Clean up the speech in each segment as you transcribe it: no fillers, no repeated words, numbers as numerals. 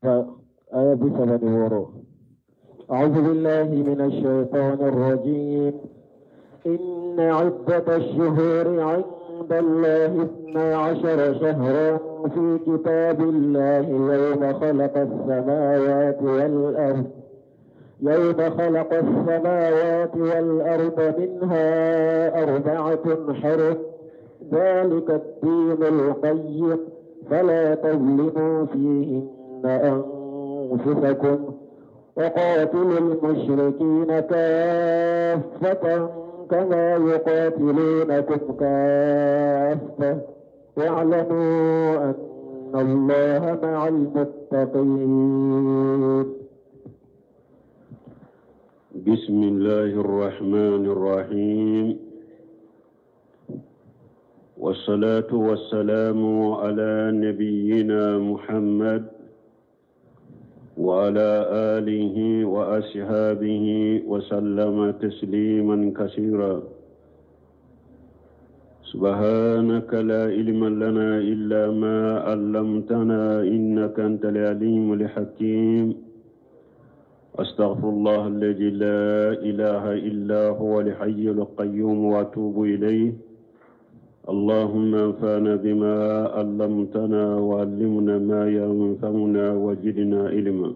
آية بسبب ورو. أعوذ بالله من الشيطان الرجيم. إن عدة الشهور عند الله 12 شهرا في كتاب الله يوم خلق السماوات والأرض منها 4 حرم ذلك الدين القيم فلا تظلموا فيهن أنفسكم وقاتلوا المشركين كافة كما يقاتلونكم كافة واعلموا أن الله مع المتقين. بسم الله الرحمن الرحيم، والصلاة والسلام على نبينا محمد وعلى آله وأصحابه وسلم تسليما كثيرا. سبحانك لا علم لنا إلا ما علمتنا إنك أنت العليم الحكيم. أستغفر الله الذي لا إله إلا هو الحي القيوم وأتوب إليه. اللهم انفعنا بما علمتنا وعلمنا ما ينفعنا وزدنا علما.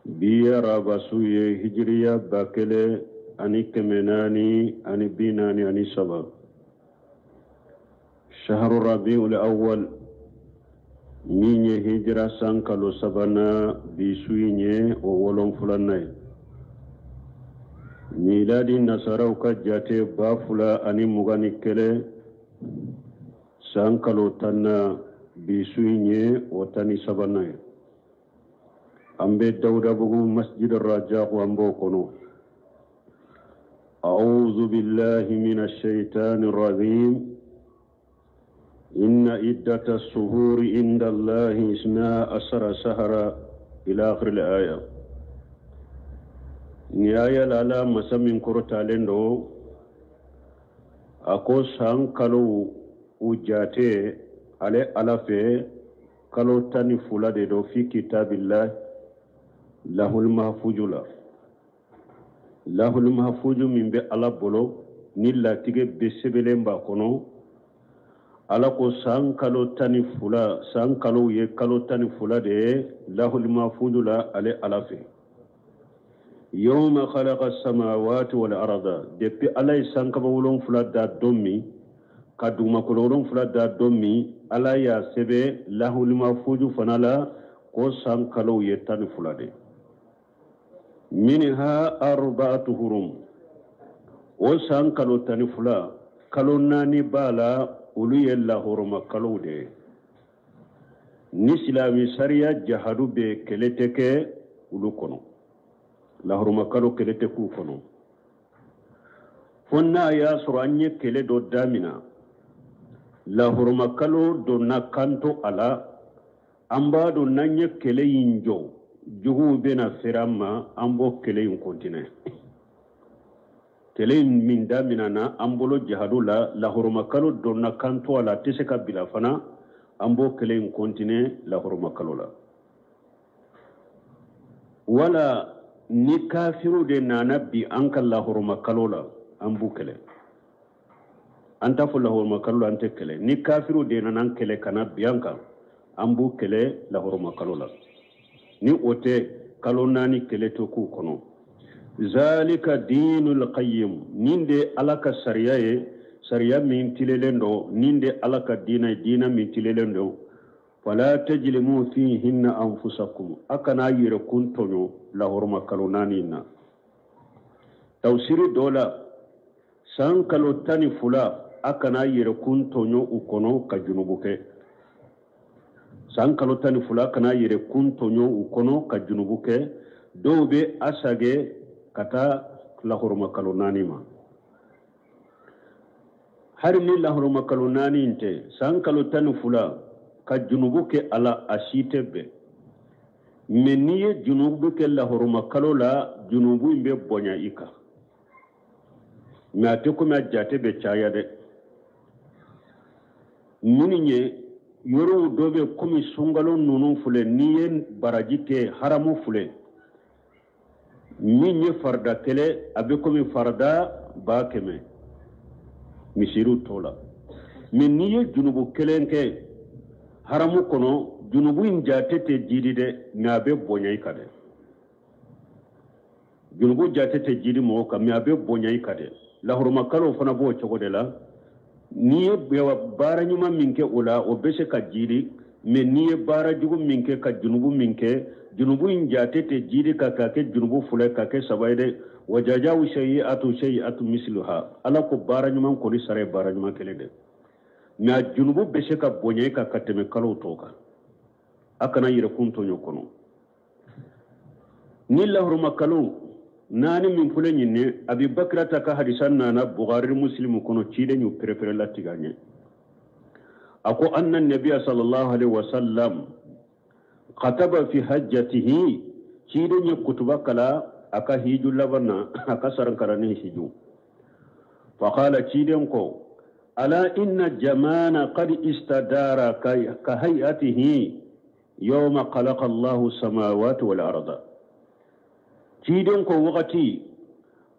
بيا رابسوي هجريا باكله أني كمناني أني بيناني أني سبا. شهر ربيع الأول minye hijira sankalo sabana bisuinye o wolon fulanay miladi nasaraw ka jate bafula ani mugani kele sankalo tanna bisuinye o tani sabanay ambe dawda bugu masjid ar-rajah ambo kono. a'udhu billahi minash shaitanir rajim. إن عدة الشهور عند الله 12 شهرا إلى آخر الآية. نهاية لالا مسامين كورتالندو أكو سان كالو وجاتي على ألافي كالو تاني فولا دو في كتاب الله له المحفوظ له المحفوظ من بي ألا بولو نيلا تيجي بسبلين باكونو ala ko san kalo tani fula san kalo ye kalo tani fula de lahul mahfudu la ale alafi yawma khalaqa as-samawati wal arda depuis alay san kaba wolon fula da dommi kaduma ko wolon fula da dommi ala ya sebe lahul mahfudu fanala ko san kalo ye tani fula de minha 4 hurum o san kalo tani fula kalo nani bala ulu yella horoma kalowde ni silami sariya jahadu be keleteke ulu kono la horoma kalo kelete ku kono fonna ya suranye kele do damina la horoma kalo do nakanto ala amba do nanye kele yinjo jugu bena ferama ambo kele yin kontine kele min damina na ambolo jihadu la huruma kalo donna kanto ala tiseka bila fana ambo kele in kontine la huruma kalo la wala ni kafiru de nanabi anka la huruma kalo la ambu kele anta fu la huruma kalo ante kele ni kafiru de nanan kele kana bianka ambu kele la huruma kalo la ni ote kalo nani kele to ku kono. ذلك دين القيم نيندي alaka sariya sariya min tilelendo ninde alaka dina min tilelendo fala tajlimu fihinna anfusakum akana yire kuntonyo la horma kalonanina tawsiri dola san kalotani fula akana yire kuntonyo ukono kajunubuke san kalotani fula akana yire kuntonyo ukono kajunubuke dobe asage kata lahuruma kalonani ma har ni lahuruma kalonani inte san kalotani fula ka junubu ke ala asite be meniye junubu ke lahuruma kalola junubu imbe bonya ika ma te ko ma jate be chaya de muninye yoro dobe komi sungalo nunu fule niye baraji ke haramu fule min ye farda kele abe komi farda ba keme misiru tola min niye junubu kelen ke haramu kono junubu injatete jidi de ngabe bonya ikade junubu jatete jidi mo kam ngabe bonya ikade la hurma kalo fana bo chogode la niye bewa bara nyuma minke ula obese ka jidi me niye bara jugu minke ka junubu minke junubu injatete jidi ka ke junubu fule ka ke sabayde wajajawu shay'atu misluha ala ko bara nyuma ko ni sare bara nyuma kele de na junubu bese ka bonya ka kateme kalo toka akana yire kunto nyokono ni la hurma kalo nani min fule nyinne abi bakrata ka hadisan nana bukhari muslim kono cide nyu prepare la tiganye ako anna nabiyya sallallahu alaihi wasallam kataba fi hajjatihi cide nyu kutuba kala aka hiju labana aka sarankarani hiju fa qala cide ko ala inna jamana qad istadara ka hayatihi yawma khalaqa Allahu samawati wal arda ciden ko wakati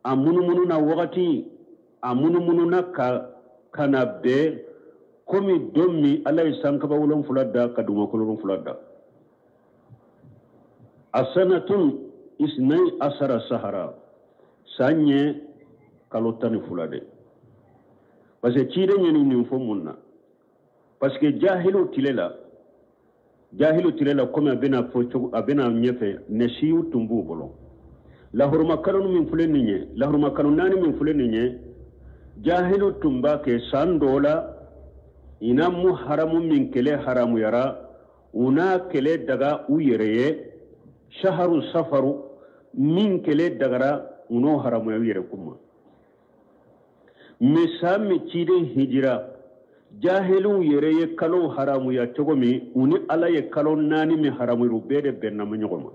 a munumununa wakati a munumununa kana be komi dommi ala yi sankaba wulon fuladda ka dumakulun fuladda a sanatun isnai asara sahara sanye kalotani fulade parce que ciden yeni nin fo munna parce que jahilu tilela komi abena nyefe ne siyu tumbu bolo la hurma kalonu min fulen ninye la hurma kalonu nani min fulen ninye jahilu tumba ke sandola ina mu haramu min kele haramu yara una kele daga uyereye shaharu safaru min kele dagara uno haramu yere kuma mesami chide hijira jahilu yereye kalo haramu ya chogomi uni ala ye kalo nani mi haramu rubede benna manyogoma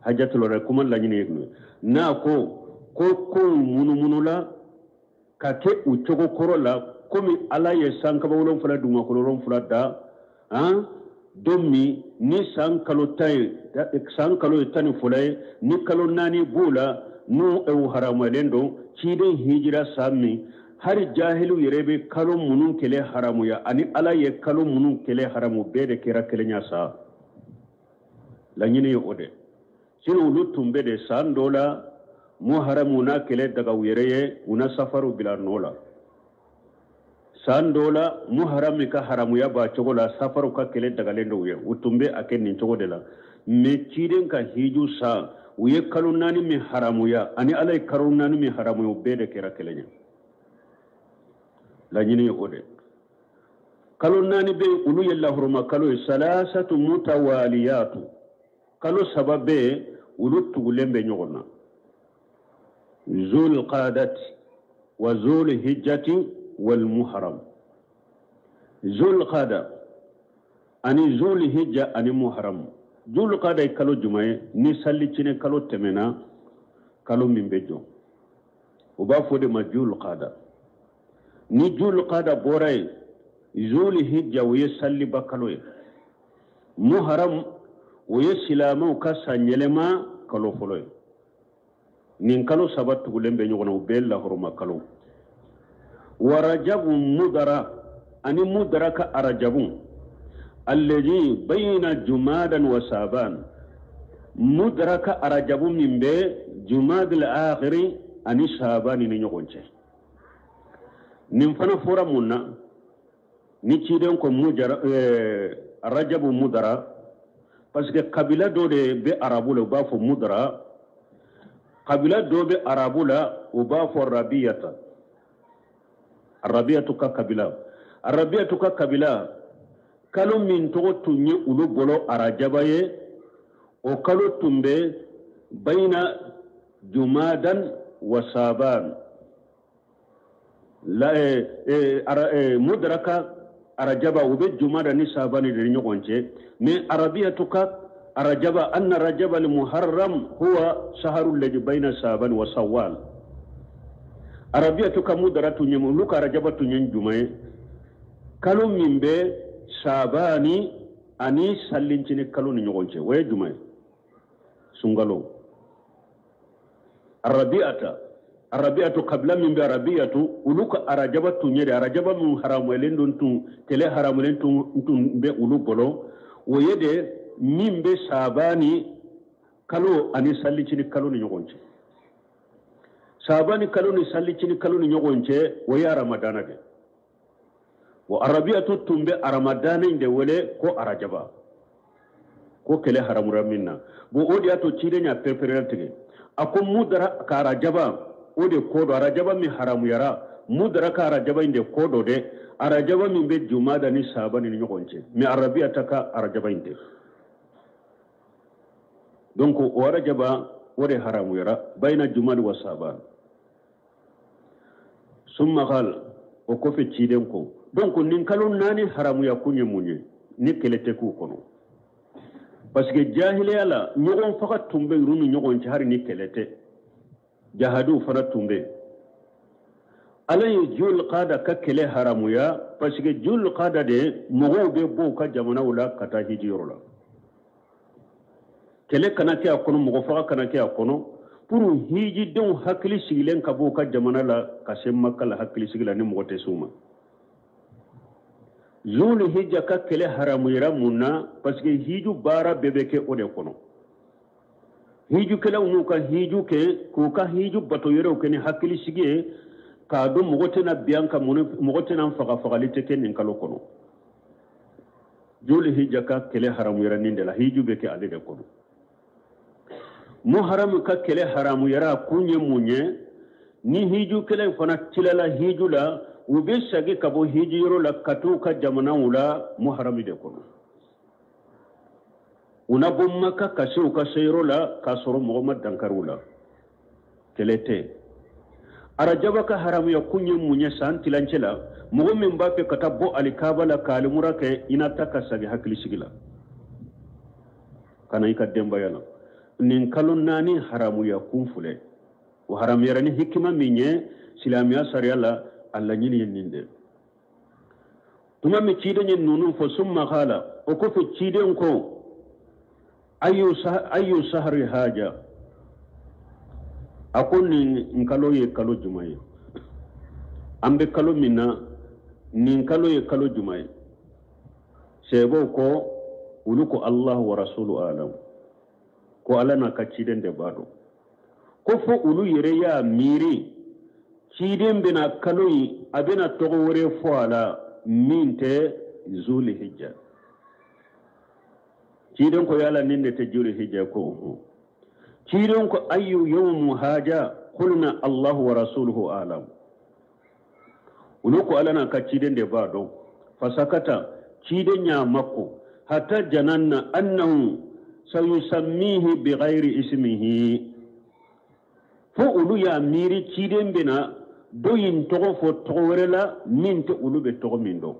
hajjatul wada kuma la nyine yegno na ko munula ka ke u chogo korola komi ala ye sankaba wolon fula duma koloron fula da dommi ni sankalo tani fulay ni kalo nani bula nu e haramu lendo cide hijira sami hari jahilu yerebe kalo munun kele haramu ya ani ala ye kalo munun kele haramu bede kera kele nyasa la nyine yo ode sino ulu tumbe de sandola muharamu na kele daga uyereye una safaru bila nola sandola muharami ka haramu ya ba chogola safaru ka kele daga lendo uye utumbe aken nin chogodela me chiden ka hiju sa uye kalunani mi haramu ya ani alay karunani mi haramu yo bede kera kelenya la nyini ode kalunani be ulu yalla hurma kalu salasatu mutawaliyatu kalo sababe ulu tugulembe nyogona zul qadati wa zul hijjati wal muharram zul qada ani zul hijja ani muharram zul qada kalo jumaye ni salli cine kalo temena kalo mimbejo uba fode ma zul qada ni zul qada boray zul hijja wa salli bakalo muharram woye silama ka sanyelema kalo foloy nin kalo sabatu gulembe nyogona ubella horoma kalo warajabu mudara ani mudara ka arajabu alladhi bayna jumadan wa saban mudara ka arajabu mimbe jumad al-akhir ani saban ni nyogonche nin fana fora munna ni ciden ko mudara rajabu mudara parce que kabila do de be arabu le ba fo mudra kabila do be arabu la o ba fo rabiyatu ka kabila kalo min to tunye ulu bolo arajabaye o kalo tumbe baina jumadan wa saban la mudraka arajaba ube jumada ni sabani de nyogonche mais arabiyatuka arajaba anna rajaba al muharram huwa shahrul ladhi bayna saban wa sawwal arabiyatuka mudaratu nyemu luka arajaba tunyen jumae kalo mimbe sabani ani sallincini kalo ni ñogonce waye jumay sungalo arabiatu qabla min bi arabiatu uluka arajaba tunyede arajaba mun haramu elendon tun tele haramu len tun be ulu bolo wayede min be sabani kalo ani sallincini kalo ni ñogonce sabani kalo ni sallincini kalo ni ñogonce waya ramadana de wa arabiyatu tumbe aramadana inde wele ko arajaba ko kele haramura minna bo odi ato chidenya perperel tege ako mudara ka arajaba ode kodo arajaba mi haramu yara mudara ka arajaba inde kodo de arajaba min be jumada ni sabani ni nyogonche mi arabiyata ka arajaba inde donc o arajaba ode haramu yara bayna jumada wa saban summa qal o ko fe chiden ko donc nin kalon nani haramu ya kunye munye ni kelete ku kono parce que jahiliya la ñogon faka tumbe runu ñogon ci hari ni kelete jahadu fana tumbe alay jul qada ka kele haramu ya parce que jul qada de mogo be bo ka jamana wala kata hijiro la kele kana ke akono mogo faka kana ke akono pour hiji don hakli sigilen ka bo ka jamana la ka semma kala hakli sigila ni mogo te suma zulu hijja ka kele haramu yara munna parce que hiju bara bebeke ode kono hiju kele unu ka hiju ke ko ka hiju bato yero ke ni hakili sigie ka do mogote na bianka mogote na faga fagalite ke nin kalo kono zulu hijja ka kele haramu yara ninde la hiju beke ade de kono mu haramu ka kele haramu yara kunye munye ni hiju kele fana tilala hiju la ube sagi kabo hijiro la katu ka jamana wula muharami de kono una bomma ka kasu ka sayro la ka soro muhammad dankarula kelete arajaba ka haramu ya kunye munye san tilancela muhammin ba fe katabo alikabala kalimura ke ina taka sagi hakli sigila kana ika demba yana nin kalon nani haramu ya kunfule wa haramu ya ni hikima minye silamiya sariyala alla ñini yenninde tuma mi ciide ñen nunum fo summa qala o ko fo ciiden ko ayu sahri haja akon ni nkalo ye kalo jumaye ambe kalo minna ni nkalo ye kalo jumaye sebo ko ulu ko allah wa rasulu alam ko alana ka ciiden de bado ko fo ulu yere ya miri ciden bina kaloyi abina togo wore foala minte zuli hijja ciden ko yala ninde te juli hijja ko ciden ko ayu yawmu haja qulna allah wa rasuluhu alam uluko alana ka ciden de bado fasakata ciden nya makko hatta jananna annahu sayusammihi bighairi ismihi fo ulu ya miri ciden bina doyin togo fo togo werela minte ulu be togo mindo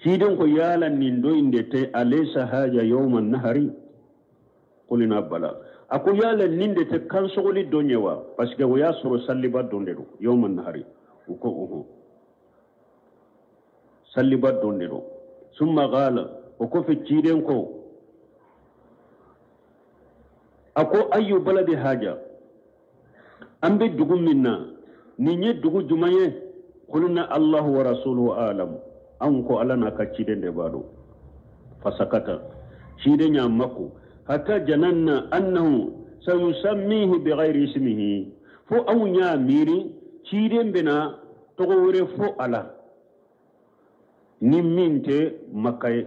ciden ko yala nin doyinde te alaysa haja yawma nahari qulina bala ako yala ninde te kansogoli donyewa parce que waya soro salliba dondero yawma nahari uko salliba dondero summa qala uko fi ciden ko ako ayu baladi haja ambe dugu minna ninye dugu jumaye qulna allah wa rasuluhu alam anko alana ka cidende bado fasakata cidenya mako hatta jananna annahu sayusammihi bighairi ismihi fo awnya miri cidembe na togo wore fo ala nimminte makay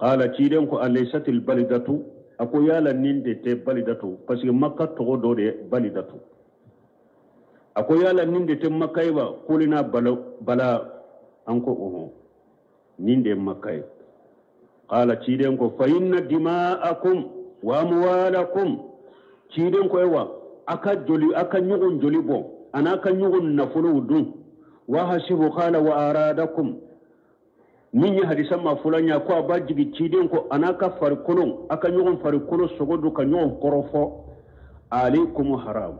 qala ciden ko alaysatil balidatu ako yala ninde te balidatu parce que makka togo do de balidatu ako yala ninde te makkay ba kulina bala anko ninde makkay qala ciden ko fa inna dima'akum wa amwalakum ciden ko ewa aka nyugun joli bo anaka nyugun nafulu dun wa hasibu qala wa aradakum min ya hadisa ma fulanya ko abajigi ciden ko anaka farkulun aka nyugun farkulo sogodu ka nyugun korofo alaykum haram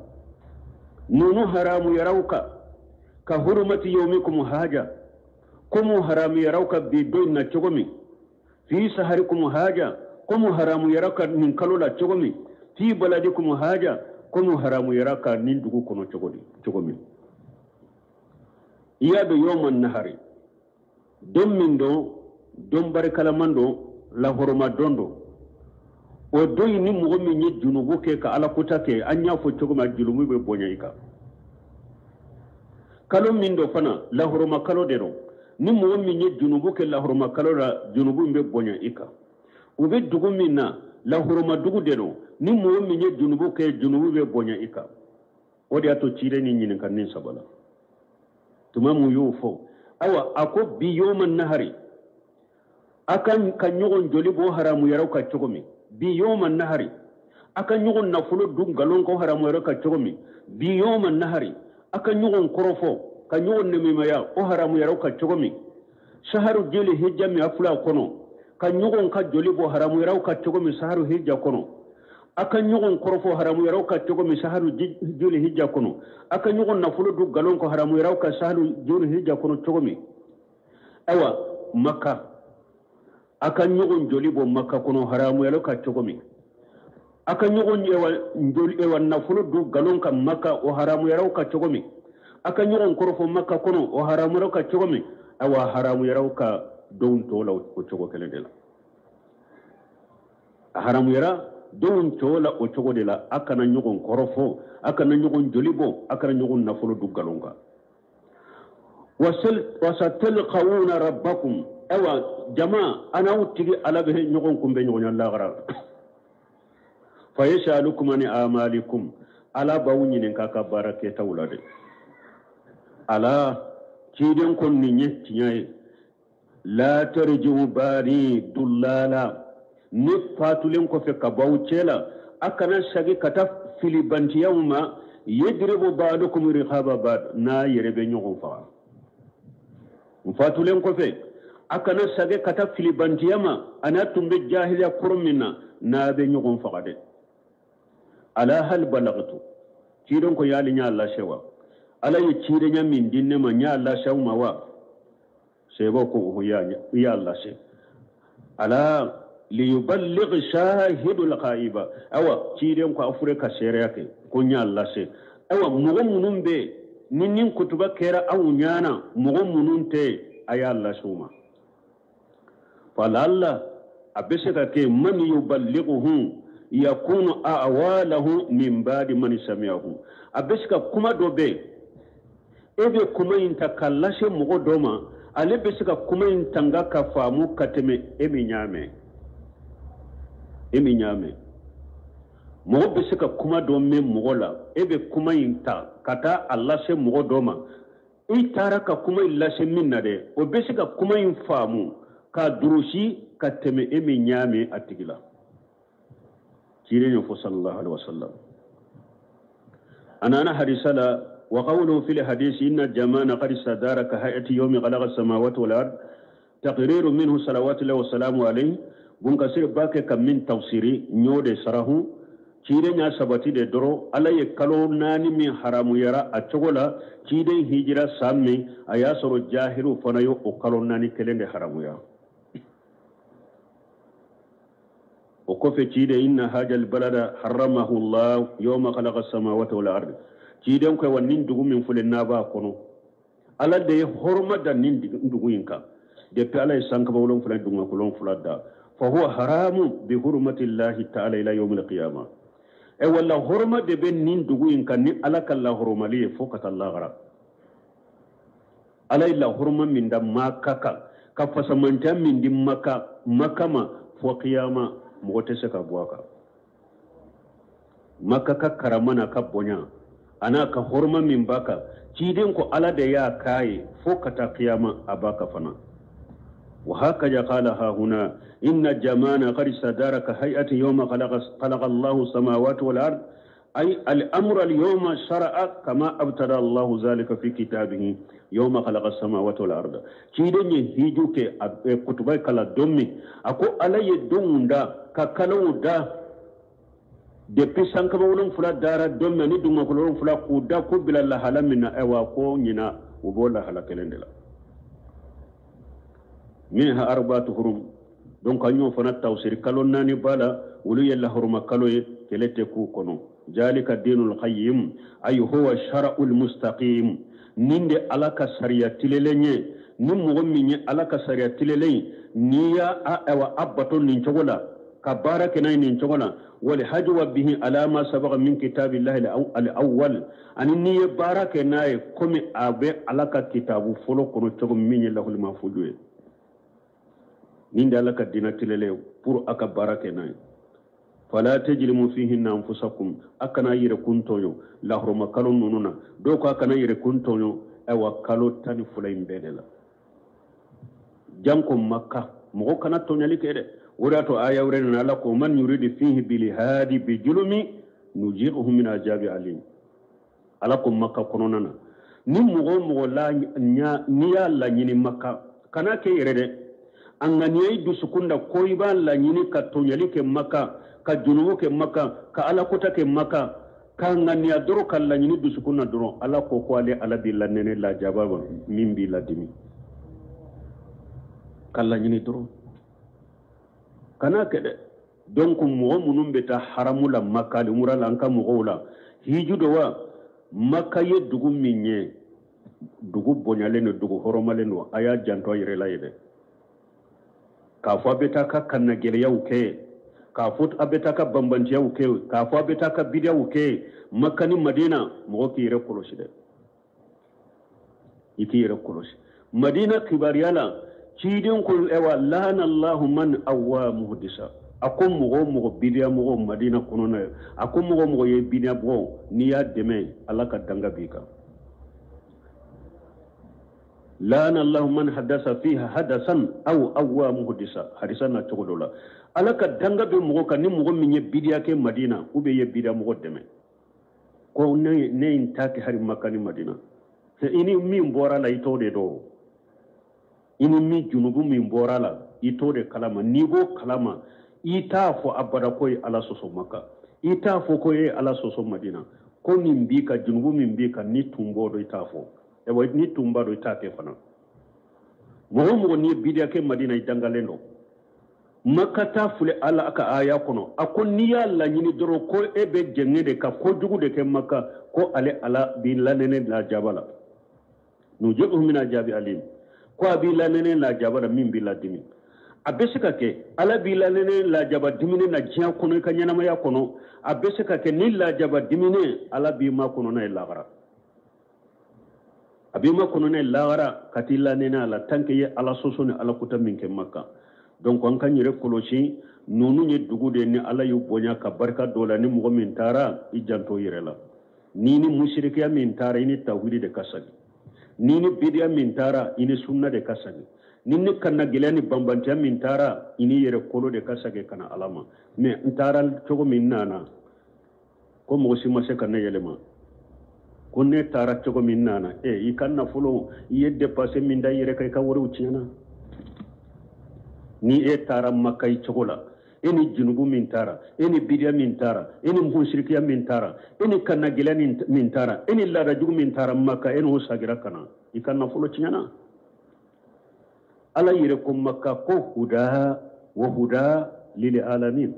nunu haramu yarawka ka hurmati yawmikum haja komo haramu yarauka bi doin na chogomi fi saharikum haja komo haramu yarauka nin kalola chogomi fi baladikum haja komo haramu yarauka nin dugu kono chogomi iya do yawman nahari don min do don barkala mando la horoma dondo o doyi ni mogo min ye junubu ke ka ala kuta ke an y'a fo cogo ma julumu be bonya ika kalo min do fana la horoma kalo de do ni mogo min ye junubu ke la horoma kalo la junubu be bonya ika u be dugu min na la horoma dugu de do ni mogo min ye junubu ke junubu be bonya ika o de ato cire ni nyinin kan nin sabala tuma mu yo fo awa ako bi yawman nahari akan kan yogon joli bo haramu yarau ka cogomi bi yawman nahari akan yogon nafulo dun galon ko haramu yarau ka cogomi bi yawman nahari akan yogon korofo kan yogon nemimaya o haramu yarau ka cogomi shaharu jeli hijja mi afula kono kan yogon ka joli bo haramu yarau ka cogomi shaharu hijja kono akan yogon korofo haramu yarau ka cogomi shaharu jeli hijja kono akan yogon nafulo dun galon ko haramu yarau ka shaharu jeli hijja kono cogomi awa makka akan yogon joli bo makka kono haramu yalo ka cogomi akan yogon ewa nafulo du galon ka makka o haramu yaro ka cogomi akan yogon korofo makka kono o haramu yaro ka cogomi awa haramu yaro ka don tola o cogo kele de la haramu yara don tola o cogo de la akana yogon korofo akana yogon joli bo akana yogon nafulo du galon ka wasatalqawuna rabbakum ewa jama ana utigi ala be nyogon kumbe nyogon Allah gara fa yashalukum an amalikum ala bawuni nen kaka barake tawlade ala ciden kon ni nyetti nyaay la tarju bari dullala ni fatulen ko fe ka bawcela akana shagi kata filibanti yawma yadribu ba'dukum riqaba ba'd na yerebe nyogon fa fatulen ko fe akana sage kata filibantiyama ana tumbe jahiliya kurumina na be nyogon faqade ala hal balagtu ciidon ko yali nya Allah shewa ala yi ciide nya min dinne ma nya Allah shawma wa sebo ko ya Allah she ala li yuballigh shahidul ghaiba awa ciiden ko afrika shere yake ko nya Allah she awa mugo munun be ninnin kutuba kera awu nyana mugo munun te aya Allah shuma فلعل أبسك كي من يبلغه يكون أعواله من بعد من سمعه أبسك كما دوبي إذا كما ينتكلاش مغدوما ألي بسك كما ينتنغا كفامو كتمي إمي نيامي مغو بسك كما دومي مغولا إذا كما ينتا كتا الله سي مغدوما إتارك كما يلاش مننا دي وبسك كما ينفامو ka durushi ka teme emi nyame atigila kire ne fo sallallahu alaihi wasallam ana hadisala wa qawluhu fil hadisi inna jamana qad sadaraka hayati yawmi khalaqa as-samawati wal ard taqriru minhu salawatu wa salamu alayhi bun kasir bake kam min tafsiri nyode sarahu kire nya sabati de doro alaye kalo nani min haramu yara a cogola kide hijira samme aya soro jahiru fanayo o kalo nani kelende haramu ya وكفي تيدا إن هذا البلد حرمه الله يوم خلق السماوات والأرض تيدا كي ونين دغو من فل النابا كونو على دي حرمة دا نين دغو ينكا دي بي على يسانك بولون فلا دغو كلون فلا دا فهو حرام بحرمة الله تعالى إلى يوم القيامة اي والله حرمة دي بين نين دغو ينكا نين على كالله حرمة لي فوقت الله غرا على إلا حرمة من دا ماكاكا كفاسمانتا من دي مكاما فوقياما mogote se ka buaka makaka karamana ka bonya ana ka horma min baka cidin ko ala da ya kai fo kata kiyama abaka fana wa hakaja qala ha huna inna jamana qad sadaraka hay'ati yawma khalaqa Allahu samawati wal ard ay al-amru al-yawma shar'a kama abtada Allahu zalika fi kitabihi yawma khalaqa as-samawati wal ard cidin ye hijuke kutubai kala dommi ako alaye dunda ka kalau da depuis sanka wolon fula dara dommi ni duma ko wolon fula ku da ko bilal hala minna ewa ko nyina o bola hala kelendela minha arbatu hurum donc anyo fana tawsir kalon nani bala wulu yalla hurma kaloye kelete ku kono jalika dinul qayyim ay huwa shar'ul mustaqim ninde alaka sariya tilelenye nim mo minye alaka sariya tilelay niya wa abbaton nin chogola kabaraka nay nin chogola wal hajwa bihi ala ma sabaqa min kitabillahi al-awwal ani niya baraka nay komi abe alaka kitabu folo kono chogo minye lahul mahfudwe ninde alaka dina tilele pour aka baraka nay fala tajlimu fihinna anfusakum akana yire kuntoyo lahruma kalon nununa doko akana yire kuntoyo ewa kalo tani fulayn bedela janko makka mo kana tonyali kede wurato aya wurena la ko man yuridu fihi bil hadi bi julumi nujiruhu min ajabi alim alakum makka kononana ni mo la nya niya la nyini makka kana ke yire de angani du sukunda koiba la nyini ka tonyali ke makka ka junubu ke makka ka ala kota ke makka ka ngani adoro kala nyini dusukuna doro ala ko ko ale ala billa nene la jababa min bi la dimi kala nyini doro kana kede donc mo munum beta haramula makka li murala anka mo gola hijudo wa makka ye dugu minye dugu bonyale no dugu horomale no aya janto yire la yede ka fo beta ka kanna gele yawke ka fut abetaka bambanti ya uke ka fo abetaka bidia uke makani madina mo ki yere koloshi de iki yere koloshi madina kibariyala cidin kul ewa lana allah man awwa muhdisa akum mo bidia mo madina kunona akum mo ye bidia bo ni ya deme alaka danga bika lana allah man hadasa fiha hadasan aw awwa muhdisa hadisan na togodola alaka danga be mo ka ni mo minye bidia ke madina ube ye bidia mo deme ko ne intake hari makani madina se ini mi mbora la itode do ini mi junubu mi mbora la itode kalama nigo kalama ita fo abada koy ala soso maka ita fo koy ala soso madina ko ni mbika junubu mi mbika ni tumbo do ita fo e way ni tumba do ita ke fana mo ni bidia ke madina idangalendo makata fule ala aka aya kono akon niya la nyini doro ko ebe jengede ka ko jugu de ke makka ko ale ala bi lanene la jabala nujibu min ajabi alim ko bi lanene la jabala min bi ladimi abesika ke ala bi lanene la jaba dimine na jiya kono ka nyana maya kono abesika ke ni la jaba dimine ala bi ma kono na lagara abi ma kono na lagara katilla nena ala tanke ye ala sosone ala kuta min ke makka donc an kan yere kolosi nonu nye dugu de ni ala yu bonya ka barka dola ni mo min tara i janto yere la ni mushrikiya min tara ini tawhid de kasagi ni bidiya min tara ini sunna de kasagi ni kanna gilani bambantiya min tara ini yere kolo de kasage kana alama me ntara chogo min nana ko mo si mase kanna yelema ko ne tara chogo min nana i kanna fulo yedde passe min da yere kay ka woru ciana ni tara makai chogola eni junubu min tara eni bidia min tara eni mushrikiya min tara eni kanna gilani min tara eni lada jugu min tara makka eni hosagira kana ikanna fulo cinyana ala yire ko makka ko huda wa huda lil alamin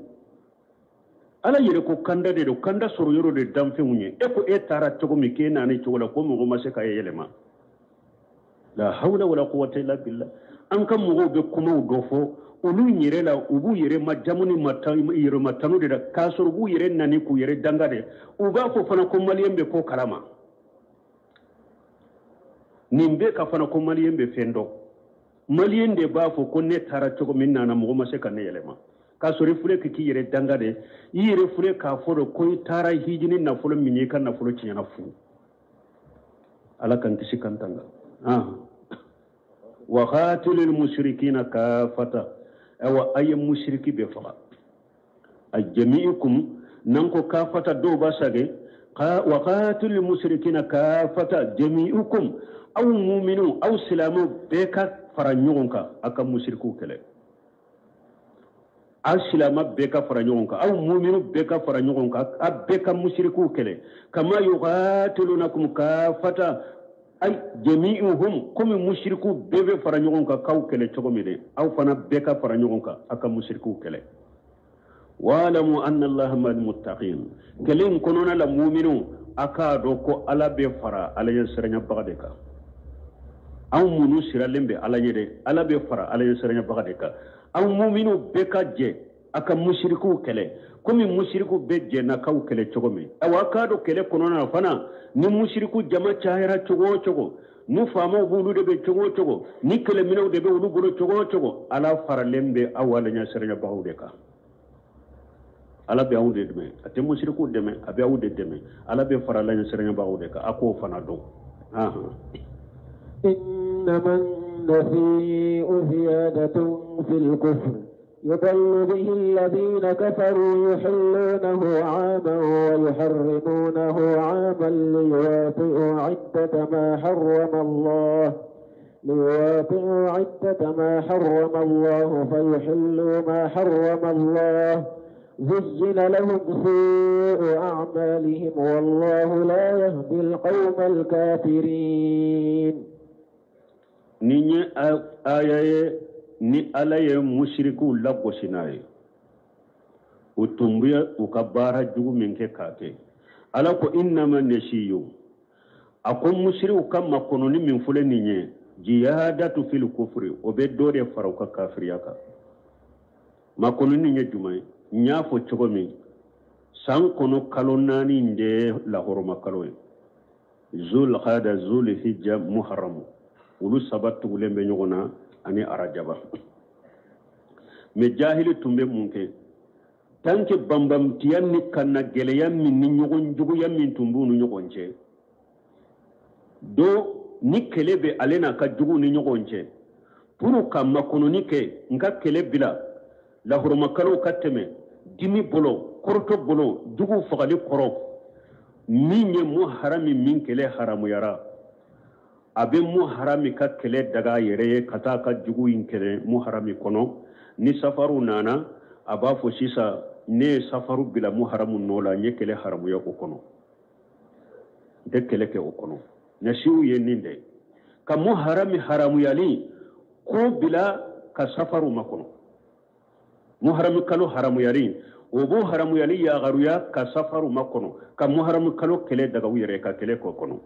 ala yire ko kanda de do kanda soro yoro de damfe munye e ko tara chogo mi kena ni chogola ko mo ma se ka yelema la hawla wala quwwata illa billah an kan mo be kuma dofo ulu nyire la ubu yire majamuni matamu yire matanu de kasoro bu yire nani ku yire dangade uba ko fana ko maliyembe ko kalama nimbe ka fana ko maliyembe fendo maliyende ba fo ko ne tara chogo min nana mo ma se ka ne yelema kasoro fure ki yire dangade yire fure ka foro ko tara hijini na fulo minye kan na fulo cinya na fu ala kan kisi kan tanga وقاتل المشركين كافة أو أي مشرك بفقا الجميعكم ننكو كافة دوبا ساقي وقاتل المشركين كافة جميعكم أو مؤمنون أو سلامو بيكا فرانيونك أكا مشركو كلي السلام بيكا فرانيونك أو مؤمنون بيكا فرانيونك أبيكا مشركو كلي كما يقاتلونكم كافة ay jami'uhum comme mushriku bebe fara ɲɔgɔn kan kaw kɛlɛ cogo min de aw fana bɛɛ ka fara ɲɔgɔn kan a ka mushriku kɛlɛ wa'lamu anna allaha ma'al muttaqin kɛlɛ in kɔnɔna la mu'minu a k'a dɔn ko ala bɛ fara ala ɲɛ siranɲɛbaga de kan anw minnu siralen bɛ ala ɲɛ de ala bɛ fara ala ɲɛ siranɲɛbaga de kan anw mu'minu bɛɛ ka jɛ a ka mushriku kɛlɛ komi mushriku bɛ jɛnna kaw kɛlɛ cogo min awa k'a dɔn kɛlɛ kɔnɔna na fana ni mushriku jama cayara cogo o cogo ni faamaw b'olu de bɛ cogo o cogo ni kɛlɛminɛw de bɛ olu bolo cogo o cogo ala faralen bɛ aw ala ɲɛ siranɲɛbagaw de kan ala bɛ aw de dɛmɛ a tɛ mushriku dɛmɛ a bɛ aw de dɛmɛ ala bɛ fara ala ɲɛ siranɲɛbagaw de kan a k'o fana dɔn إنما النسيء زيادة في الكفر يضل به الذين كفروا يحلونه عاما ويحرمونه عاما ليواطئوا عدة ما حرم الله فيحلوا ما حرم الله زين لهم سوء أعمالهم والله لا يهدي القوم الكافرين نيني آية ni ala ye mushriku lagosi n'a ye o tumbuya u ka baara jugu min kɛ k'a kɛ ala ko innama nasiyu a ko mushriku ka makɔnɔni min fɔle nin ye jihadatu fil kufri o bɛ dɔ de fara u ka kafiriya kan makɔnɔni ye jumɛn ye n y'a fɔ cogo min san kɔnɔ kalo 4 in de ye lahɔrɔma kalo ye zul qada zul hijja muharram olu saba tugulen bɛ ɲɔgɔn na ani arajaba mais jahili tun bɛ mun kɛ tant que bambamtiya ni kana gɛlɛya min ni ɲɔgɔn juguya min tun b'u ni ɲɔgɔn cɛ do ni kɛlɛ bɛ ale n'a ka jugu ni ɲɔgɔn cɛ pour ka makɔnɔni kɛ n ka kɛlɛ bila lahɔrɔmakalow ka tɛmɛ dimi bolo kɔrɔtɔ bolo jugu fagali kɔrɔ min ye muharami min kɛlɛ haramuyara a bɛ muharami ka kɛlɛ daga a yɛrɛ ye ka taa ka jugu in kɛlɛ muharami kɔnɔ ni safaru nana a b'a fɔ sisan ne ye safaru bila muharamu nɔ la n ye kɛlɛ haramuya o kɔnɔ n tɛ kɛlɛ kɛ o kɔnɔ nasiw ye nin de ka muharami haramuyali ko bila ka safaru makɔnɔ muharami kalo haramuyali o b'o haramuyali yagaruya ka safaru makɔnɔ ka muharami kalo kɛlɛ daga u yɛrɛ ka kɛlɛ k'o kɔnɔ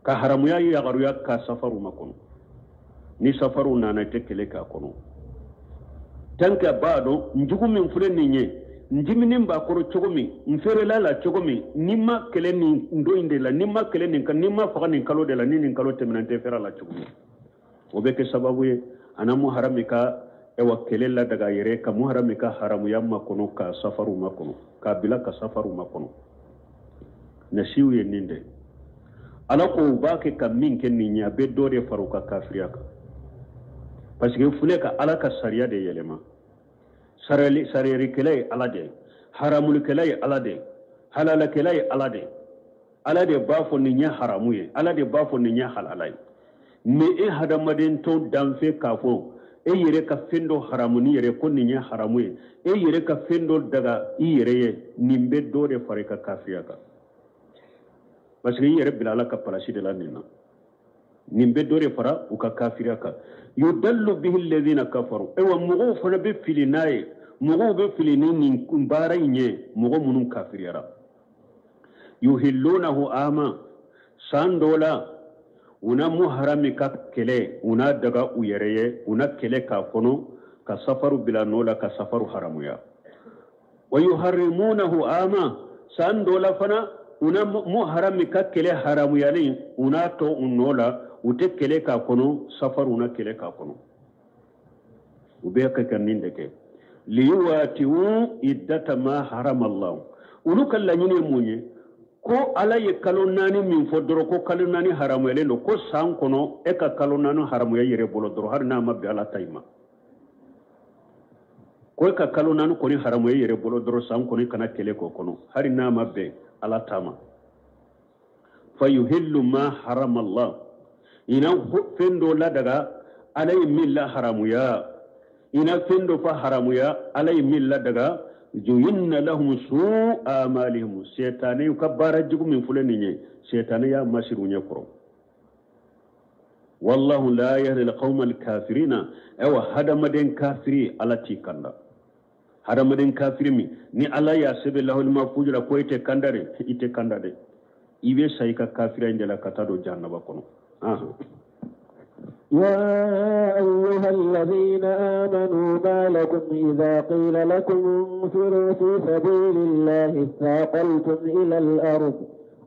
ka haramuya yagaruya ka safaru makɔnɔ ni safaru nana tɛ kɛlɛ k'a kɔnɔ tant que a b'a dɔn njugu min filɛ nin ye n diminen b'a kɔrɔ cogo min n feerela la cogo min ni ma kɛlɛ nin don in de la ni ma kɛlɛ nin kan ni ma faga nin kalo de la ni nin kalo tɛmɛna n tɛ feere la cogo min o bɛ kɛ sababu ye a na muharami ka ewa kɛlɛ la daga yɛrɛ ka muharami ka haramuya makɔnɔ ka safaru makɔnɔ k'a bila ka safaru makɔnɔ nasiw ye nin de ala ko u b'a kɛ ka min kɛ nin ye a bɛ dɔ de fara u ka kafiriya kan parce que fule ka ala ka sariya de yɛlɛma sariyarikɛla ye ala de haramulikɛla ye ala de halalakɛla ye ala de b'a fɔ nin ye haramu ye ala de b'a fɔ nin ye halala ye mais e hadamaden tɔ danfɛ k'a fɔ e yɛrɛ ka fɛn dɔ haramu ni yɛrɛ ko nin ye haramu ye e yɛrɛ ka fɛn dɔ daga i yɛrɛ ye nin bɛ dɔ de fara i ka kafiriya kan parce que i yɛrɛ bila ala ka palasi de la nin na nin bɛ dɔ de fara u ka kafiriya kan yudallu bihi alladhina kafaru ewa mɔgɔw fana bɛ fili n'a ye mɔgɔw bɛ fili ni nin baara in ye mɔgɔ minnu kafiriyara yuhillunahu ama san dɔ la una muharami ka kɛlɛ una daga u yɛrɛ ye una kɛlɛ k'a kɔnɔ ka safaru bila nɔ la ka safaru haramuya wa yuharrimunahu ama san dɔ la fana una muharami ka kɛlɛ haramuyalen una tɔ u nɔ la u tɛ kɛlɛ k'a kɔnɔ safaru una kɛlɛ k'a kɔnɔ u bɛ ka nin de kɛ liyuwati'u iddata ma harama Allah olu ka laɲini ye mun ye ko ala ye kalo 4 min fɔ dɔrɔn ko kalo 4 haramuyalen don ko san kɔnɔ e ka kalo 4 haramuya yɛrɛ bolo dɔrɔn hali n'a ma bɛn ala ta ma ko e ka kalo 4 kɔni haramuya yɛrɛ bolo dɔrɔn san kɔni kana kɛlɛ k'o kɔnɔ hali n'a ma bɛn ala ta ma fa yuhillu ma harama Allah ina fɛn dɔ la daga ala ye min la haramuya ina fɛn dɔ fa haramuya ala ye min la daga juyinna lahum su'a amalihim shaytani ka baara jugu min filɛ nin ye shaytani y'a masiru ɲɛ kɔrɔ wallahu la yahdi alqawma alkafirina ewa hadamaden kafiri alati kanda hadamaden kafiri mi ni ala ya sebe lahul mafujura ko ite kandare ite kandade ibe sayka kafira indela katado jannaba kono يا أيها الذين آمنوا ما لكم إذا قيل لكم انفروا في سبيل الله اثاقلتم إلى الأرض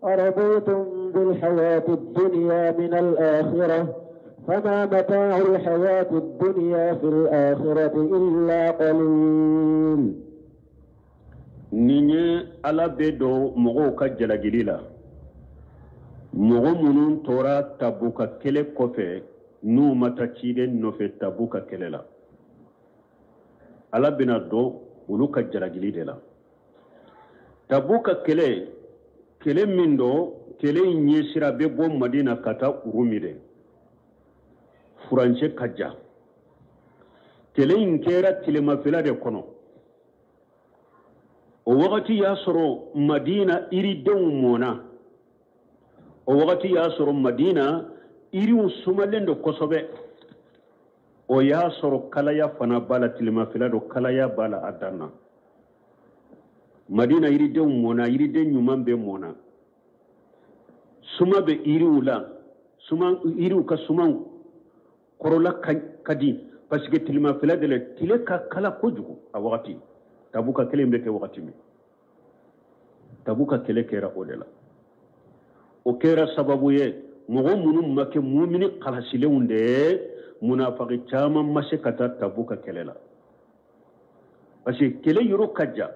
أرضيتم بالحياة الدنيا من الآخرة فما متاع الحياة الدنيا في الآخرة إلا قليل. نيني على بدو مغوكا جلاجليلا مغو منون تورا تبوكا كله كوفي نو متاكيدن نوفي تبوكا كله على بنا دو ولوكا جلاجليلا تبوكا كله من دو كله نيسيرا بيبو مدينة كتا روميدي فرانشي كجا كله انكيرا تلما فلا دي كونو ووقت ياسرو مدينة إريدو مونا ووقت ياسرو مدينة إريو سمالين دو كسوبة وياسرو كلايا فنا بالا تلما فلا دو كلايا بالا أدانا مدينة إريدو مونا إريدو نيومان بي مونا سما بي إريو لا سما إريو كسمان كورولا كدي باسكي تلما فلا دل تلك كلا كوجو أوقتي tabuka kele mbeke wakati mi tabuka kele kera odela o kera sababu ye mogo munu make mumini qalasile unde munafaqi chama mashe kata tabuka kele la parce kele yoro kajja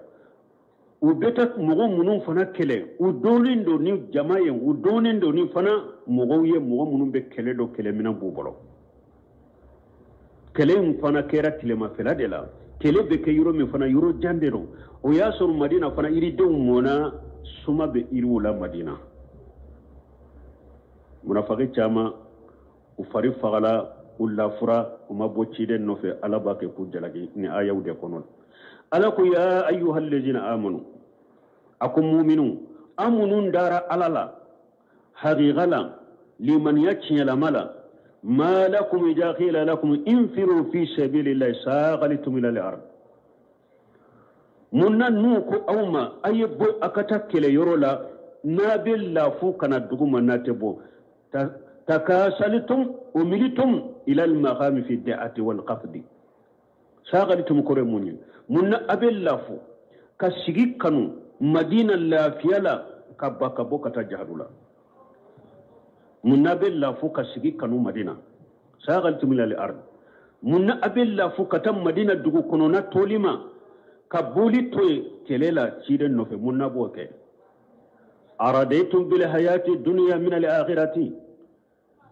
u beta mogo munu fana kele u donindo ni jamaye u donindo ni fana mogo ye mogo munu be kele do kele mina bubolo kele fana kera tilema fela de la kele be ke yoro mi fana yoro jandero o ya sor madina fana iri de mona suma be iri wala madina munafaqi chama u fari fagala ulla fura o mabocci den no fe ala ba ke ku jalagi ni ayaw de konon ala ko ya ayyuhal ladina amanu akum mu'minun amunun dara alala haqiqala liman yachiya mala ما لكم إذا قيل لكم انفروا في سبيل الله ساقلتم إلى الأرض منا نوكو أوما أي بو أكتاكل يرولا نابل لا فوقنا الدقوم ناتبو تكاسلتم وملتم إلى المقام في الدعاة والقفد ساقلتم كرموني منا أبل لا فو كسيكي كانوا مدينة لا فيلا كبا بو كتجهدولا munna bella fuka sigi kanu madina sagaltum ila al-ard munna abella fuka tam madina dugu kono na tolima kabuli toy kelela ciden no fe munna boke aradaytum bil hayati dunya min al-akhirati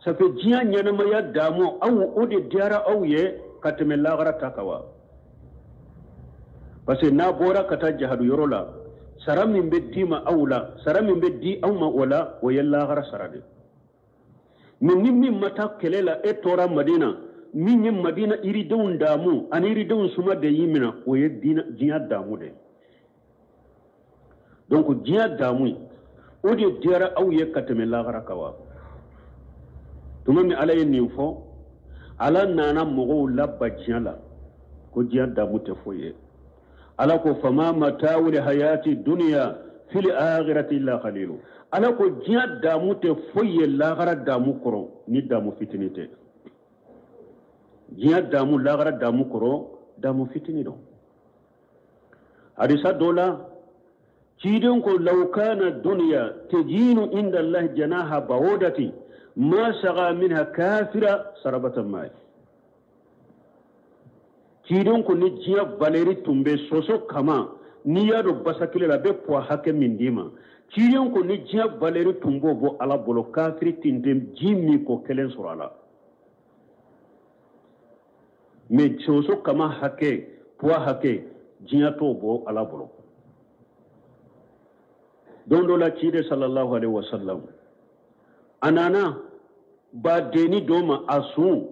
safe jiya nyana ma ya damo aw ode diara aw ye katme lagra takawa parce na bora kata jahadu yorola saramin bedima awla saramin beddi awma wala wayalla gara sarade min mata kelela e tora madina min yin madina iri dawun damu an iri dawun suma da yimina o ye jiya damu de donc jiya damu o de diara aw ye katame lagara kawa tuma mi ala yin fo ala nana mogo labba jiya la ko jiya damu te foye ala ko fama mata'ul hayati dunya fil akhirati illa qalilu ala ko jiya damu te foye lagara damu koro ni damu fitinite jiya damu lagara damu koro damu fitini do hadisa dola ciden ko law kana dunya tajinu inda allah janaha bawdati ma saga minha kafira sarabatan mai ciden ko ni jiya valeri tumbe soso kama ni yado basakile la be po hake mindima ciyon ko ni jiya valeri tumbo bo ala bolo kafiri tindem jimi ko kelen surala me soso kama hake poa hake jiya to bo ala bolo dondo la cide sallallahu alaihi wasallam anana ba deni doma asu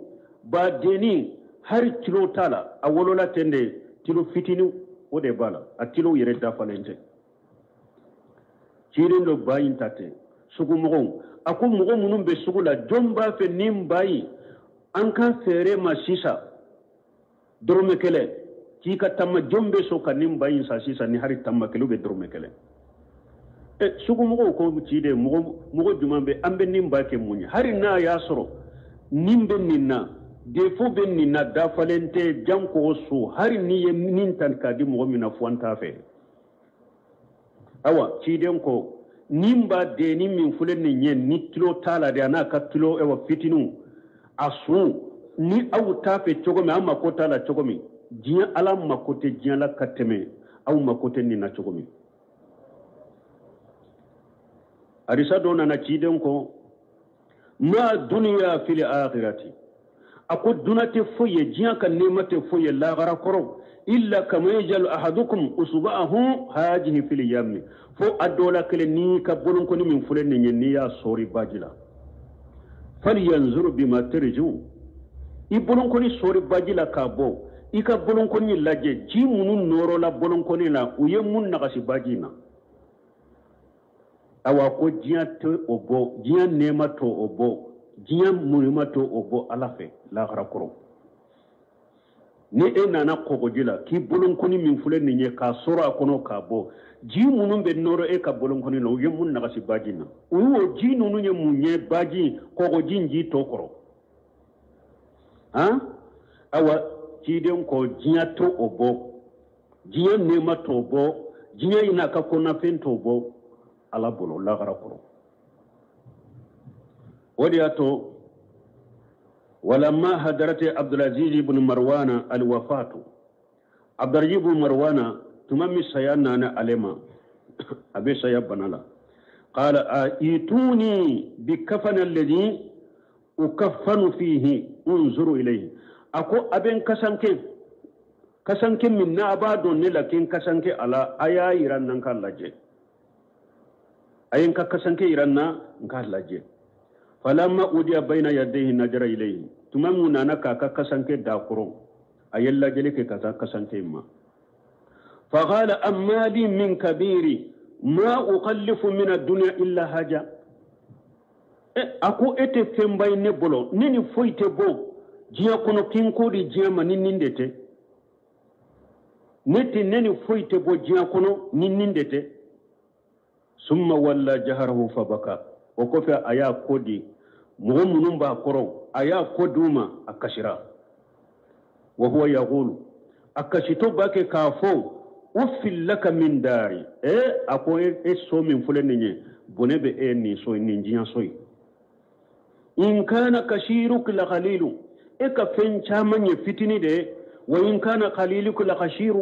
ba deni har kilo tala awolola tende kilo fitinu ode bala a kilo yere da falente cirin do bayin tate sugu mogon aku mugo munun be sugula jomba fe nimbai an ka fere ma sisa dorme kele ki ka tamma jombe so ka nimbai sa sisa ni hari tamma kele be dorme kele sugu mugo ko ci de mugo jumambe ambe nimba ke munya hari na ya soro nimbe ninna defo be ninna da falente janko so hari ni ye nintan ka di mugo mina fuanta fe awa ci den ko nimba de ni min fulen ni nyen ni kilo tala de ana ka kilo ewa fitinu asu ni awu tafe chogomi amma ko tala chogomi jiya ala makote jiya la kateme awu makote ni na chogomi arisa dona na ciden ko ma duniya fil akhirati ako dunate foye jiya kan nemate foye la gara koro illa kama yajal ahadukum usba'ahu hajihi fil yam fo adola kele ni ka bolon ko ni min fulen ni ni ya sori bajila falyanzur bima tarju i bolon ko ni sori bajila ka bo i ka bolon ko ni laje ji munun noro la bolon ko ni la uye mun na kasi bajina awa ko jiya to obo jiya nema to obo jiya munima to obo alafe la gara koro ni nana kogojila ki bulunkoni min fulen ni nye ka sora kono ka bo ji munun be noro ka bulunkoni no ye mun nagasi baji na uwo ji nunu nye munye baji kogoji nji tokoro ha awa ji den ko jiya to obo jiya nema to obo jiya ina ka kona fen to obo ala bolo la gara koro wadi ato ولما هدرت عبد العزيز بن مروان الوفاة عبد العزيز بن مروان تمامي سيانا أنا علما أبي سيابنا لا قال آيتوني بكفن الذي أكفن فيه انظروا إليه أكو أبين كسنك من نابادو لكن كسنك على آيا إيران ننكال لجي أين كسنك إيران ننكال لجي فلما أودي بين يديه نجر إليه تمام نانا كاكا كسانك داكرو أيلا جلك كاكا كسانك ما فقال أما لي من كبيري ما أخلف من الدنيا إلا حاجة أكو إتي فنباي نبولو نيني فويت بو جيا كونو كينكو دي جيا ما نينيندتي نتي نيني فويت بو جيا كونو نينيندتي ثم ولا جهره فبكى وكفى أيا كودي مغمون با كرو أيا كودوما أكشرا وهو يقول أكشتو باكي كافو أفل لك من داري أكو سو من فلنيني بني بأني سوي نينجيان سوي إن كان كشيرك لقليل فين شامن يفتني ده وإن كان قليلك لقشير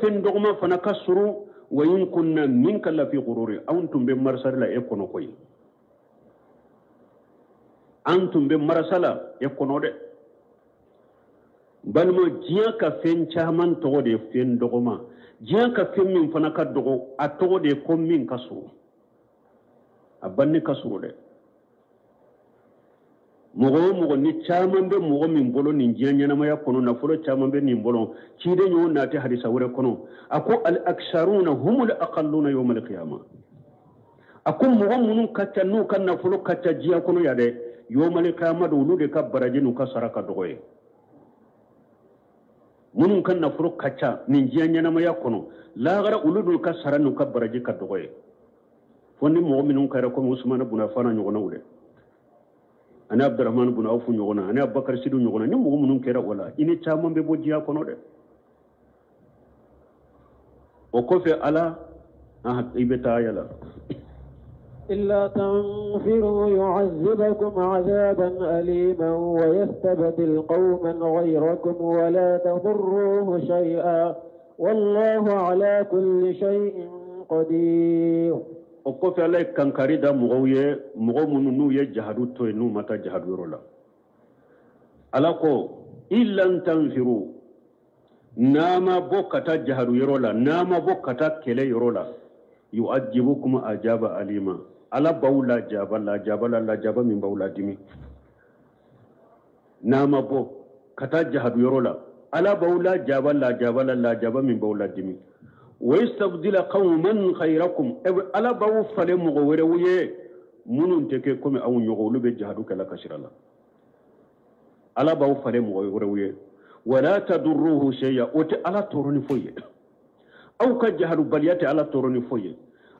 فين دغما فنكسروا وإن كنا منك لفي غرور أنتم بمرسل لا يكونوا كوي antum be marasala e kono de balmo jiya ka fen chaman to de fen dogoma jiya ka fen min fana ka dogo a to de ko min kaso abanni kaso de mugo ni chaman be mugo min bolo ni jiya nyana ma ya kono na fulo chaman be ni bolo ci de nyo na te hadisa wure kono ako al aksharuna humul aqalluna yawm al qiyamah akum mugo munun katta nu kan na fulo katta jiya kono ya de yomale kama do lude ka barajinu ka saraka dogoye munun kan na furo kacha ninjiya nyana ma yakono la gara uludu ka saranu ka baraji ka dogoye fonni mu'minun kayra ko usman ibn affan nyogona wule ana abdurrahman ibn auf nyogona ana abubakar sidu nyogona ni mu'minun kayra wala ini chama be bojiya kono de o ko fe ala ibeta yala إلا تنفروا يعذبكم عذابا أليما ويستبدل قوما غيركم ولا تضروه شيئا والله على كل شيء قدير وقف عليك كان كاريدا مغوية مغومن نو يجهدو توي نو متى جهدو رولا ألاكو إلا تنفروا ناما بوكتا جهدو يرولا ناما بوكتا كلي يرولا يعذبكم عذاب أليما ala bawla jaba la jaba min bawla dimi nama bo kata jahadu yorola ala bawla jaba la jaba min bawla dimi wa yastabdila qauman khayrakum ala bawu fale mo wore wuye munun teke comme awu nyogo lu be jihadu kala kashirala ala baw fale mo rewye wala tadurruhu shay'a oti ala toroni foye aw ka jihadu baliyati ala toroni foye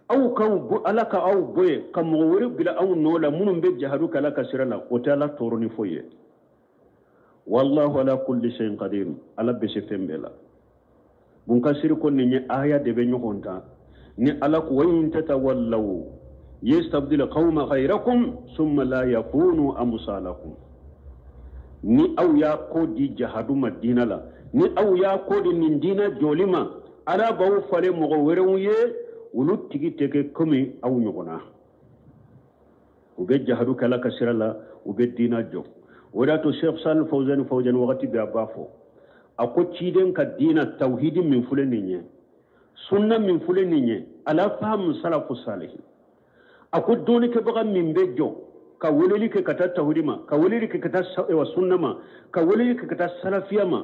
aw ka ala ka aw boye kam wori bila aw nola munun be jihadu kala kashirala oti ala toroni foye wallahu ala kulli shay'in qadir ala be shefembela bun kasiri ko ni aya de be nyogonta ni ala ko wayin tatawallaw yastabdil qauma ghayrakum thumma la yakunu amsalakum ni aw ya ko di jihadu madina la ni aw ya ko di nin dina jolima ala baw fale mo wérewu ye wulu tigi teke komi aw nyogona ube jihadu kala kasirala ube dina jo wadato Sheikh Salih Fawzan wakati bi abafo ako ciden ka dina tauhidi min fule ninye sunna min fule ninye ala faham salafu salih ako doni ke baga min bejo ka weleli ke kata tauhidima ka weleli ke kata wa sunna ma ka weleli ke kata salafiya ma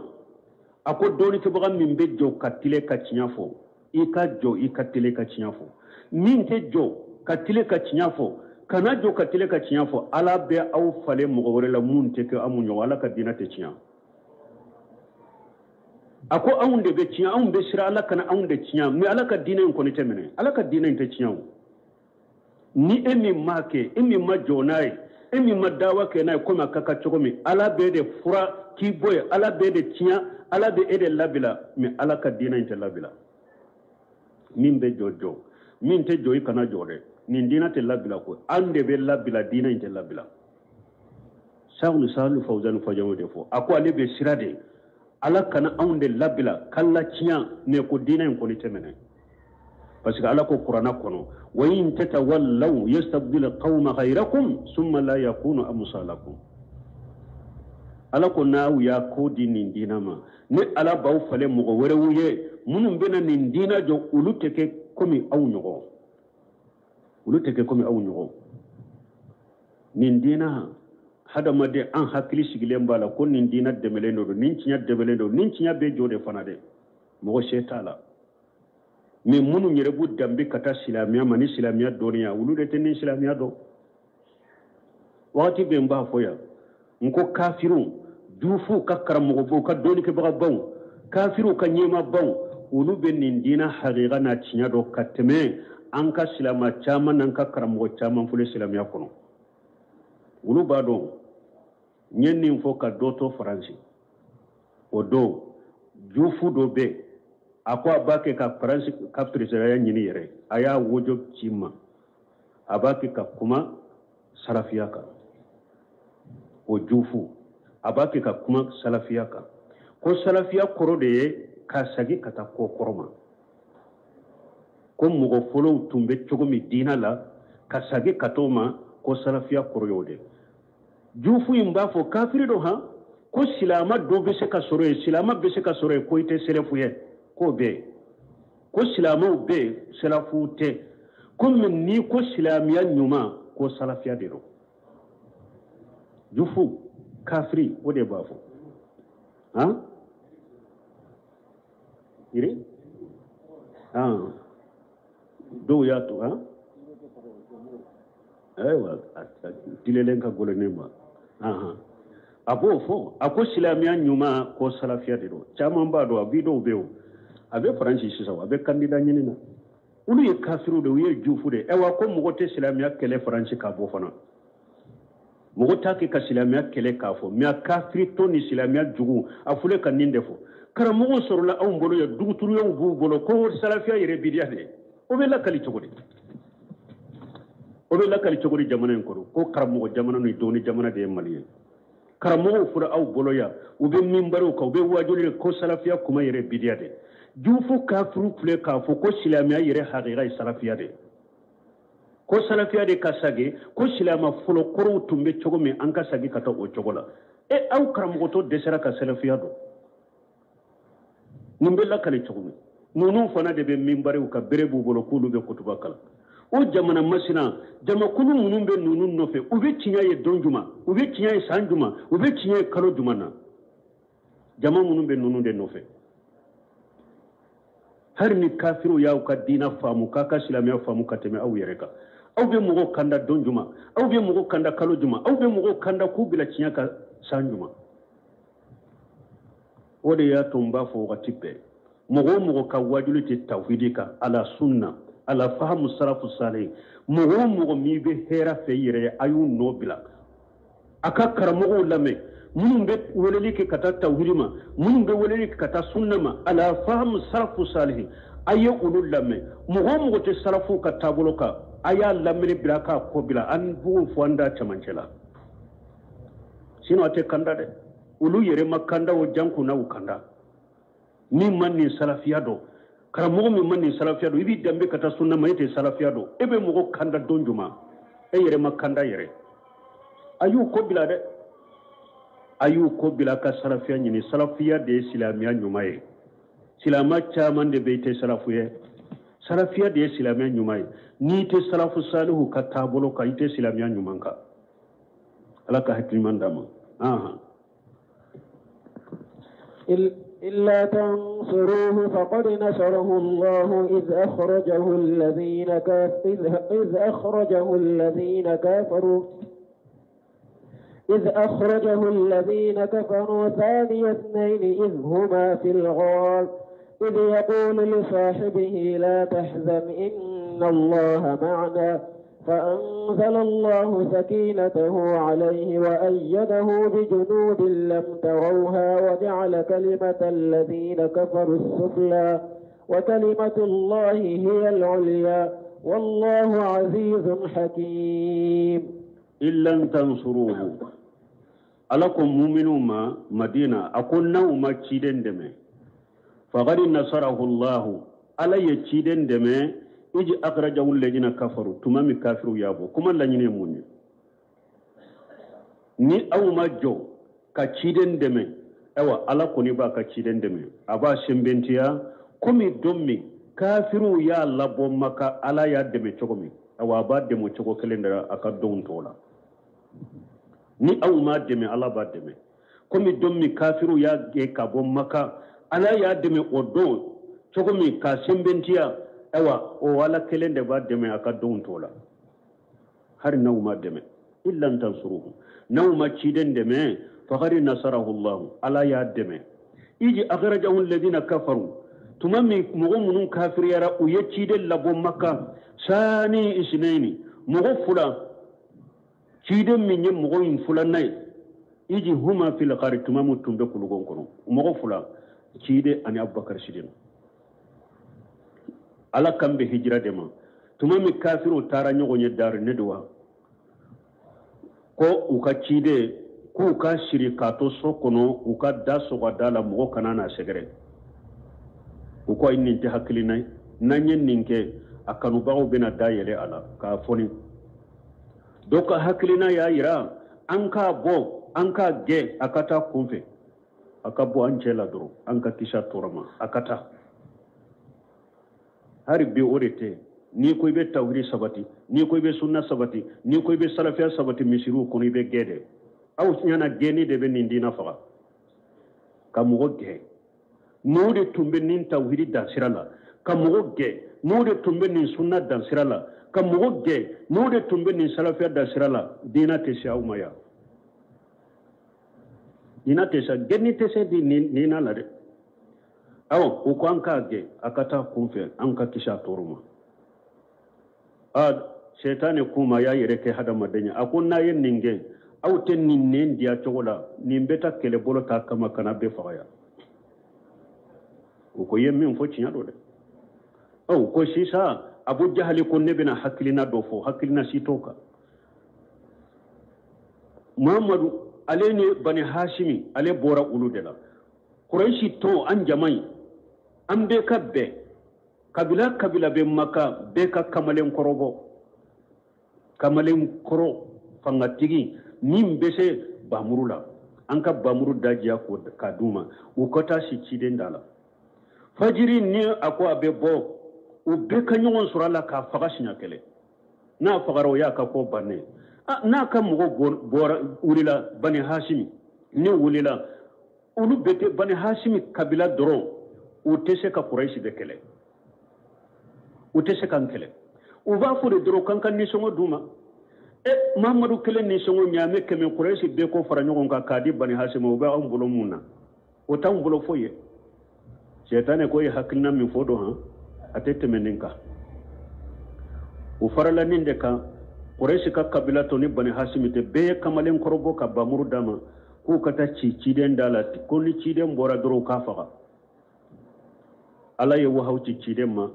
ako doni ke baga min bejo ka tile ka cinyafo ika jo ika tile ka cinyafo min te jo ka tile ka cinyafo kana jo ka tile ka cinyafo ala be aw fale mo wore la mun te ke amunyo wala ka dina te cinya ako aunde be cinya aunde sira ala kana aunde cinya mi ala ka dina en konite mene ala ka dina te cinya ni emi make emi majonai emi madawa ke na ko makaka chokomi ala be de fura ki boy ala be de cinya ala be ede labila mi ala ka dina te labila min be jojo min te joyi kana jode nin dina te labila ko ande be labila dina te labila Sheikh Salih Fawzan fajamu defo ako ale be sirade ala kana aunde labila kala cinya ne ko dina en ko ni temene parce que ala ko qur'ana kono wa in tatawallaw yastabdil qauma ghayrakum thumma la yakunu amsalakum ala ko naaw ya ko dinin dina ma ne ala baw fale mo wore wuye munum bena nin dina jo uluteke komi aw nyogo uluteke komi aw nyogo nin dina hada made an hakili sigile mbala ko nin dina demelendo do nin cinya demelendo nin cinya be jode fanade mo shetala mi munu nyere bu dambe kata silamiya mani silamiya doniya ulude tenin silamiya do wakati be mba foya nko kafiru dufu ka karamogo bo ka doni ke baga bon kafiru ka nyema bon ulu be nin dina haqiqa na cinya do kateme an ka silama chama nan ka karamogo chama fule silamiya kono ulu ba do nyenni fo ka doto faransi o do jufu do be akwa bake ka faransi ka president ya nyini yere aya wojo chima abake ka kuma salafiya ka o jufu abake ka kuma salafiya ka ko salafiya koro de ka sagi kata ko koroma ko mugo folo tumbe chogomi dina la ka sagi katoma ko salafiya koro yode jufu imba fo kafiri do ha ko silama do be se ka soro silama be se ka soro ko ite selefuye ko be ko silama be selafute ko min ni ko silamiya nyuma ko salafiya de do jufu kafiri o de bafo ha ire do ya to ha aywa tilelen ka gole nema abo fo ako silamiya nyuma ko salafiya de do chaman ba do video beo abe faransi sisa abe kandida nyini na ulu ye kafiru de ye jufu de ewa ko mugo te silamiya kele faransi ka bo fana mugo ta ke ka silamiya kele ka fo mi kafiri to ni silamiya jugu afule kan ninde fo kara mugo sorola aw mbolo ya duguturu yo bu bolo ko salafiya yere bidiya de o be la kali chogodi o be la kali chogodi jamana en ko karamugo jamana no doni jamana de maliye karamugo fura aw bolo ya o be minbaru ko be wajuli ko salafiya kuma yere bidiya de jufu kafiru fule ka fo ko silamiya yere haqiqa salafiya de ko salafiya de kasage ko silama fulo koro tumbe chogomi an kasage kata o chogola e aw karamugo to desera ka salafiya do nimbe la kali chogomi nunu fana de be minbaru ka berebu bolo kulu be kutuba kala o jamana masina jama kulu munun be nunun nofe ube cinya ye donjuma ube cinya ye sanjuma ube cinya ye kalo jumana jama munun be nunun de nofe har ni kafiru ya ka dina famu ka ka silamiya famu ka teme aw yereka aw be mogo kanda don juma aw be mogo kanda kalo juma aw be mogo kanda ku bila cinya ka san juma wode ya tumba fo wakati be mogo ka wajulu ti tawhidi ka ala sunna ala fahamu salafu salih mogo mi be hera fe yire ayu nobila aka karamogo lame munun be weleli ke kata tawhidi ma munun be weleli ke kata sunna ma ala fahamu salafu salih aye ulul lame mogo te salafu ka tabulo ka aya lamini bila ka ko bila an bugun fuanda chamancela sino ate kanda de ulu yere makanda o janku na ukanda ni manni salafiya do karamogo mi manni salafiya do ibi dambe kata sunna ma ite salafiya do ebe mogo kanda donjuma e yere makanda yere ayu ko bila de ayu ko bila ka salafiya nyini salafiya de islamiya nyumaye silama chaman de beite salafuye salafiya de islamiya nyumaye ni te salafu salihu ka tabolo ka ite islamiya nyumanka alaka hakimandama aha إلا تنصروه فقد نصره الله إذ أخرجه الذين كفروا ثاني اثنين إذ هما في الغار إذ يقول لصاحبه لا تحزن إن الله معنا فأنزل الله سكينته عليه وأيده بجنود لم تروها وجعل كلمة الذين كفروا السفلى وكلمة الله هي العليا والله عزيز حكيم إلا تنصروه ألكم مؤمنون ما مدينة أكون نوما تشيدن دمي فغير نصره الله ألا يتشيدن دمي iji akhrajahu alladhina kafaru tumami kafiru yabo kuma lanyine munni ni aw majjo ka ciden deme ewa ala koni ba ka ciden deme aba shembentiya komi dommi kafiru ya labo maka ala ya deme chogomi awa ba demo chogo kelenda aka don tola ni aw ma deme ala ba deme komi dommi kafiru ya ge ka bo maka ala ya deme odo chogomi ka shembentiya ewa o wala kelende ba deme aka don tola har nawma deme illa tansuruhu nawma ciden deme faqad nasarahu Allah ala ya deme iji akhrajahu alladhina kafaru tumami mu'minun kafir yara u yeciden labo makka sani isnaini mughfula ciden min mu'min fulanai iji huma fil qari tumamu tumbe kulugon kono mughfula cide ani abubakar sidin ala kambe hijra dema tumami kafiru tara nyogo nye dar nedwa ko uka cide ko uka shirika to sokono uka daso wadala mo kanana segere uko inni te hakilina nanyen ninke akanu bawo bena dayele ala ka foni doka hakilina ya ira anka bo anka ge akata kumfe akabo anchela duro anka kisha torama akata hari be orete ni ko be tawhid sabati ni ko be sunna sabati ni ko be salafiya sabati misiru ko ni be gede aw nyana geni de be nindina faga kamugo ge no de tumbe nin tawhid da sirala kamugo ge no de tumbe nin sunna da sirala kamugo ge no de tumbe nin salafiya da sirala dina te sha umaya dina te sha geni te se di ni na la de aw ko anka ge akata kumfe anka kisha toruma ad shaytane kuma ya yire ke hada madanya akunna yin ninge aw ten ninne dia chogola nimbeta kele bolo ta kama kana be faya ko yemmin fo cinya do de aw ko sisa abu jahali ko nebina haklina do fo haklina sitoka muhammadu aleni bani hashimi ale bora uludela quraishi to an jamai an be kabbe kabila be maka be ka kamalen korobo kamalen koro fangatigi nim bese bamurula an ka bamuru dajiya ko kaduma u kota shi ciden dala fajiri ni akwa be bo u be ka nyon surala ka faga shinya kele na fagaro ya ka ko banne na ka mugo bora ulila bani hashimi ni ulila ulu bete bani hashimi kabila doro utese ka quraishi bekele utese kan kele uba fure doro kankan ni songo duma Mamadou kelen ni songo nyame keme Quraysh be ko fara nyogon ka kadi bani Hashim uba on bolo munna o tan bolo foye seytane ko ye hakilna min fodo ha atete meninka o farala ninde ka Quraysh ka kabila to ni bani Hashim te be kamalen korobo ka bamuru dama ko kata ci den dala ko ni ci den bora doro ka faga ala ye wo hawci ci den ma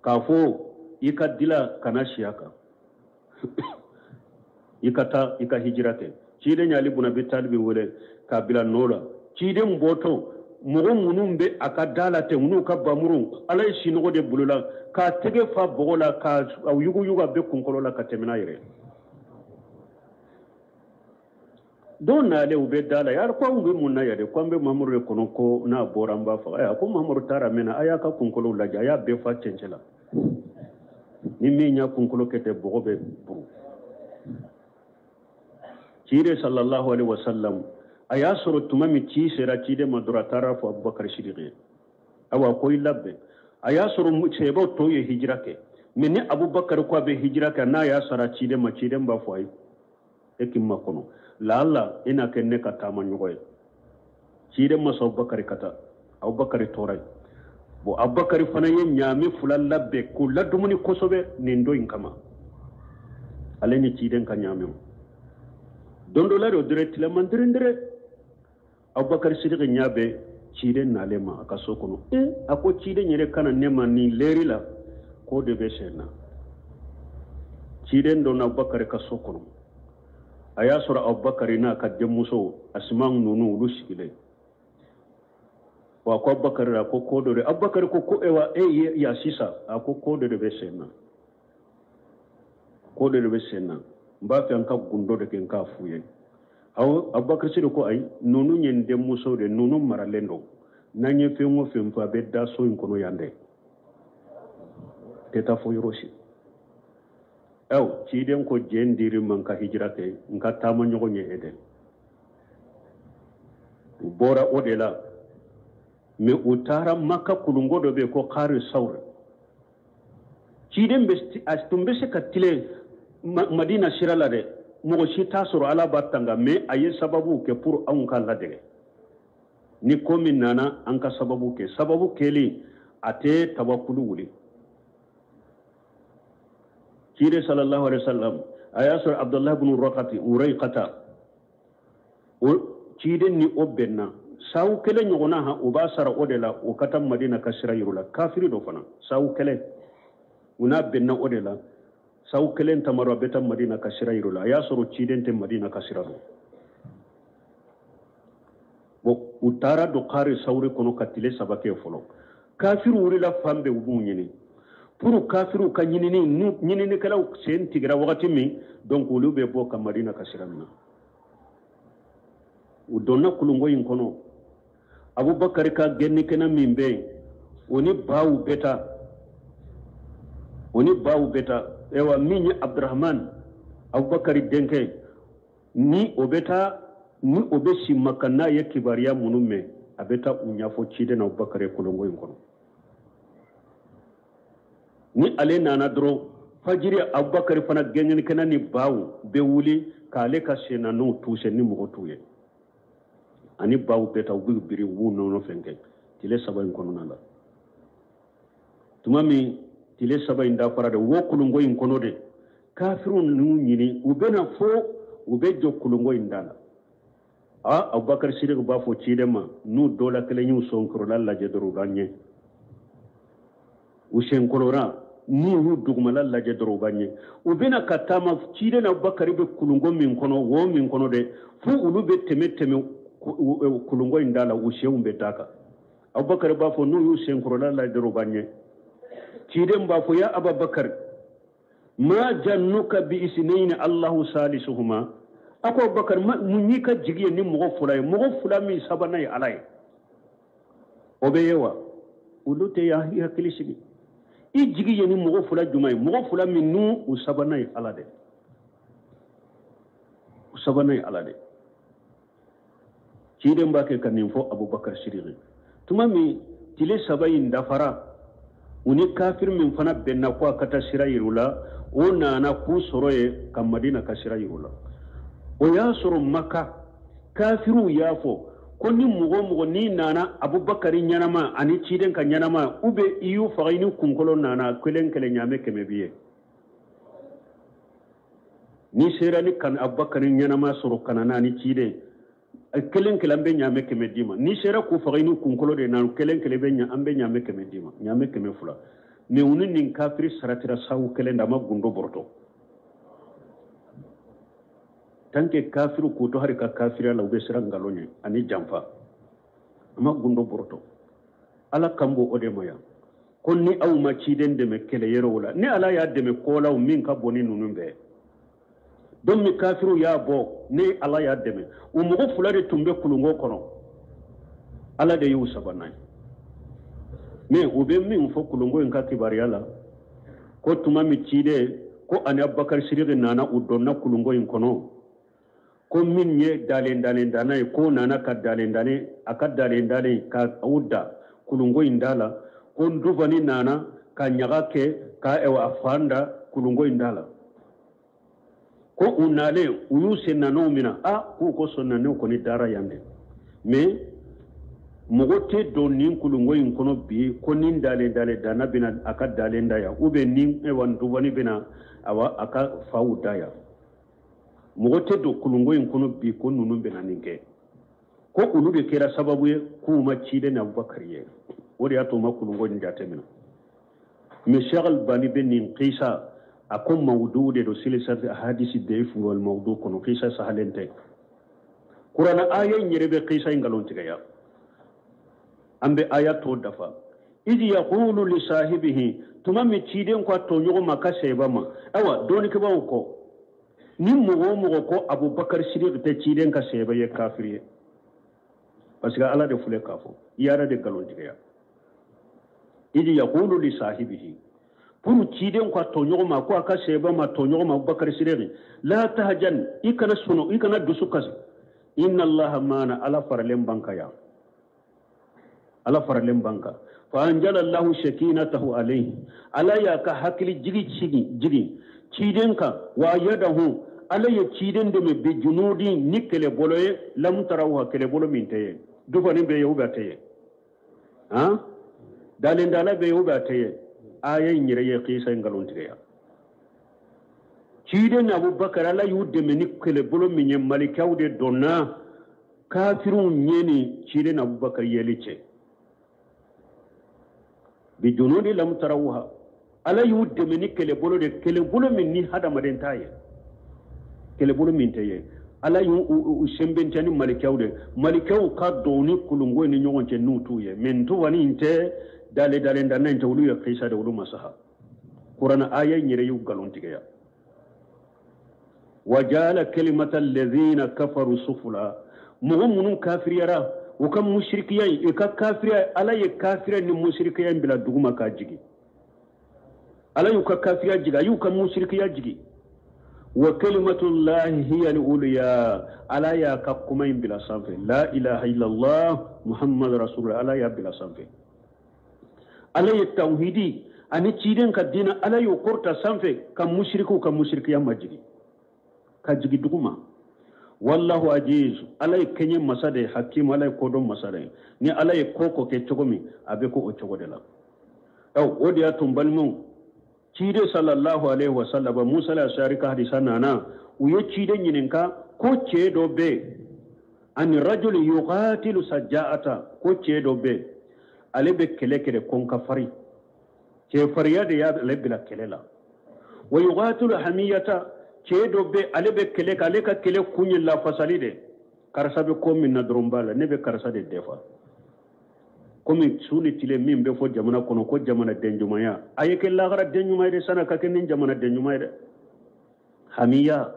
ka fo ika dila kana shiyaka ika hijrate ci den yali buna bi talbi wole kabila nola ci den boto mogo munun be aka dala te munu ka bamuru ala ye sinogo de bulula ka tege fa bogola ka yugu yuga be kunkolola ka temina yere don naale ube dala yar ko ube munna yade ko be mamuru kono ko na boramba fa aya ko mamuru tara mena aya ka kunkolo la ja ya be fa cencela ni mi nya kunkolo kete bogobe buru cire sallallahu alaihi wasallam aya soro tumami ci sera ci de madura tara fo Abubakar Siddiq awa ko labbe aya soro mu cebo to ye hijra ke minni Abubakar ko be hijra ka na ya sara ci de ma ci de ba fo ay ekim makono lalla ina kenne ka tama nyugoy ci de ma so Abubakar kata Abubakar toray bo Abubakar fana ye nyami fulal labbe ko ladumuni kosobe ni ndo inkama aleni ci den ka nyami dondo la do direct la mandirindire Abubakar Siddiq nyabe ciden nalema aka sokono ako ciden yere kana nema ni leri la ko de be sena ciden do na Abubakar ka sokono aya sura Abubakar na ka demuso asman nunu lushile wa ko Abubakar ra ko do de Abubakar ko ewa ya sisa ako ko de be sena ko de be sena mba fi an ka gundo de ken ka fuye aw Abubakar Siddiq ko ay nunu nyen dem muso de nunu maralendo nanye fe mo fe mfa be da so in kono yande teta fo yoroshi ci den ko jendiri man ka hijra ke nka tama nyogo nye eden bora odela me utara maka kulungo do be ko qari sawr ci den be astumbe se katile Madina shirala de mogo shi tasoro ala batanga me aye sababu ke pour an ka ladege ni komi nana an ka sababu keli ate tawakkulu wuli kire sallallahu alaihi wasallam ayasur Abdullah ibn Urayqata o kide ni obenna sawu kele nyogona ha o basara odela o katam Madina kasira yurula kafiri do fana sawu kele una benna odela saw kelen tamaro betam Madina kasira irula ya soro ciden te Madina kasira do bo utara do qari sawre kono katile sabake folo kafiru wuri la fambe ubu nyini pour kafiru ka nyini kala sen tigra wakati mi donc ulube bo ka Madina kasira na udonna kulungo yin kono Abubakar ka genni kana mimbe oni bawu beta ewa minyi Abdurrahman Abubakar denke ni obeta ni obeshi makana ye kibariya munume abeta unyafo chide na Abubakar kulongo yinkono ni ale nana dro fajiri Abubakar fana genyen kana ni bawu be wuli kale ka shena no tuse ni mo tuye ani bawu beta ubi biri wu no fenge tile saba yinkono nala tumami tile saba inda farade wo kulungo in kono de kafirun nu nyini ubena fo ube jo kulungo indala Abubakar Siddiq ba fo chidema nu dola kele nyu sonkro la je doru ganye ushen kolora nu duguma la je doru ganye ubena katama chide na Abubakar be kulungo min kono de fu ulube teme kulungo indala ushe umbe daka Abubakar ba fo nu ushen kolora la je doru ganye ciden ba fo ya Abubakar ma jannuka bi isnayn Allahu salisuhuma ako Abubakar munyi ka jigiye ni mogo fula mi sabana ya alai obeyewa ulute ya hakilishigi i jigiye ni mogo fula mi nu usabana ya alade ciden ba ke kanin fo Abubakar Siddiq tumami tile sabayin dafara uni kafir min fana benna ko akata sira yirula o nana ku soroye kam madina ka sira yirula o ya soro makka kafiru yafo ko ni mugo ni nana abubakari nyanama ani ciden ka nyanama ube iyu fagaini kunkolo nana kelen nyame keme biye ni serani kan abubakari nyanama soro kanana ni ciden kelen be nyame keme dima ni sera ku fagaini kunkolo de nanu kelen be ambe nyame keme dima nyame keme fula me unu nin kafiri saratira sawu kelen dama gundo borto tanke kafiru ko to hari ka kafira la ube sira ngalonye ani jamfa ama gundo borto ala kambo ode moya kon ni aw ma ciden de me kele yero wala ni ala ya de me kola min ka boni nunumbe don mi kafiru ya bo ni ala ya de me umugo fulade tumbe kulungo kono ala de yu sabanai me ube min fo kulungo en ka kibari ala ko tuma mi cide ko ani abubakar sirri nana udonna kulungo en kono ko min ye dalen dana ko nana ka dalen dane ka udda kulungo indala ko nduvani nana ka nyaga ke ka ewa afanda kulungo indala ko unale uyuse nano mina ko sonna ne ko ni dara yande me mogote do nin kulungo in kono bi ko nin dalen dana bina aka dalen daya ube nin ewa nduvani bina awa aka faudaya mogote do kulungo in kono bi ko nunu bena ninge ko ulu de kera sababu ye kuma cide na Abubakar ye wori ato ma kulungo ni jate mina me shagal bani benin qisa akum mawdu de do silisat hadisi deif wal mawdu kono qisa sahalente qur'ana aya nyerebe qisa ngalon tigaya ambe aya to dafa idi yaqulu li sahibihi tumami cide ko to nyogo makase bama awa doni ke bawo ko ni mugo ko abubakar sidiq te ciden ka sebe ye kafiriye parce que ala de fule kafo yara de galon diga idi yaqulu li sahibihi pour ciden ko to nyoma ko aka sebe ma to nyoma abubakar sidiq la tahjan ikana suno ikana dusukas inna allaha mana ala faralem banka ya ala faralem banka fa anjala allahu shakinatahu alayhi ala ya ka hakili jigi ciden ka wa yadahu ala ye ciden de me be junudi nikele boloye lam tarawa kele bolo minteye dufani be yoga teye dalen dala be yoga teye aya nyire ye qisa ngalon tiya ciden abubakar ala yudde me nikele bolo minye malikawde donna kafirun nyeni ciden abubakar yelice be junudi lam tarawha ala yudde me nikele bolo de kele bolo min ni hada maden taye kele bolo min taye ala yu sembentani malikaw ka doni kulungo ni nyonche nutuye men to wani inte dale ndanna inte wulu ya qisa de wulu masaha qur'an aya nyire yu galon tigeya wajala kalimata alladhina kafaru sufla mu'minun kafiriyara wa kam mushrikiyan ka kafiriya ala ye kafira ni mushrikiyan bila duguma ka jigi ala yu ka kafiriya jiga yu ka mushrikiya jigi wa kalimatullahi hiya al-ulya ala ya ka kuma bila sanfe la ilaha illallah muhammad rasulullah ala ya bila sanfe ala ya tauhidi ani ciden ka dina ala yu korta sanfe ka mushrikiya majigi ka jigi duguma wallahu ajiz ala ya kenye masade hakim ala ya kodon masade ni ala ya koko ke chogomi abe ko o chogodela wodi ya tumbalmu cide sallallahu alaihi wasallam musa la sharika hadisan nana uye cide nyininka ko cedo be an rajul yuqatilu sajjata ko cedo be alebe kele konka fari ce fariya da ya lebila kelela wa yuqatilu hamiyata cedo be alebe kele ka kele kunyin la fasalide karsabe ko min na drombala nebe karsade defa komi suni tile min be fo jamana kono ko jamana denjumaya ayeke lagara denjumayde sana ka kenin jamana denjumayde hamiya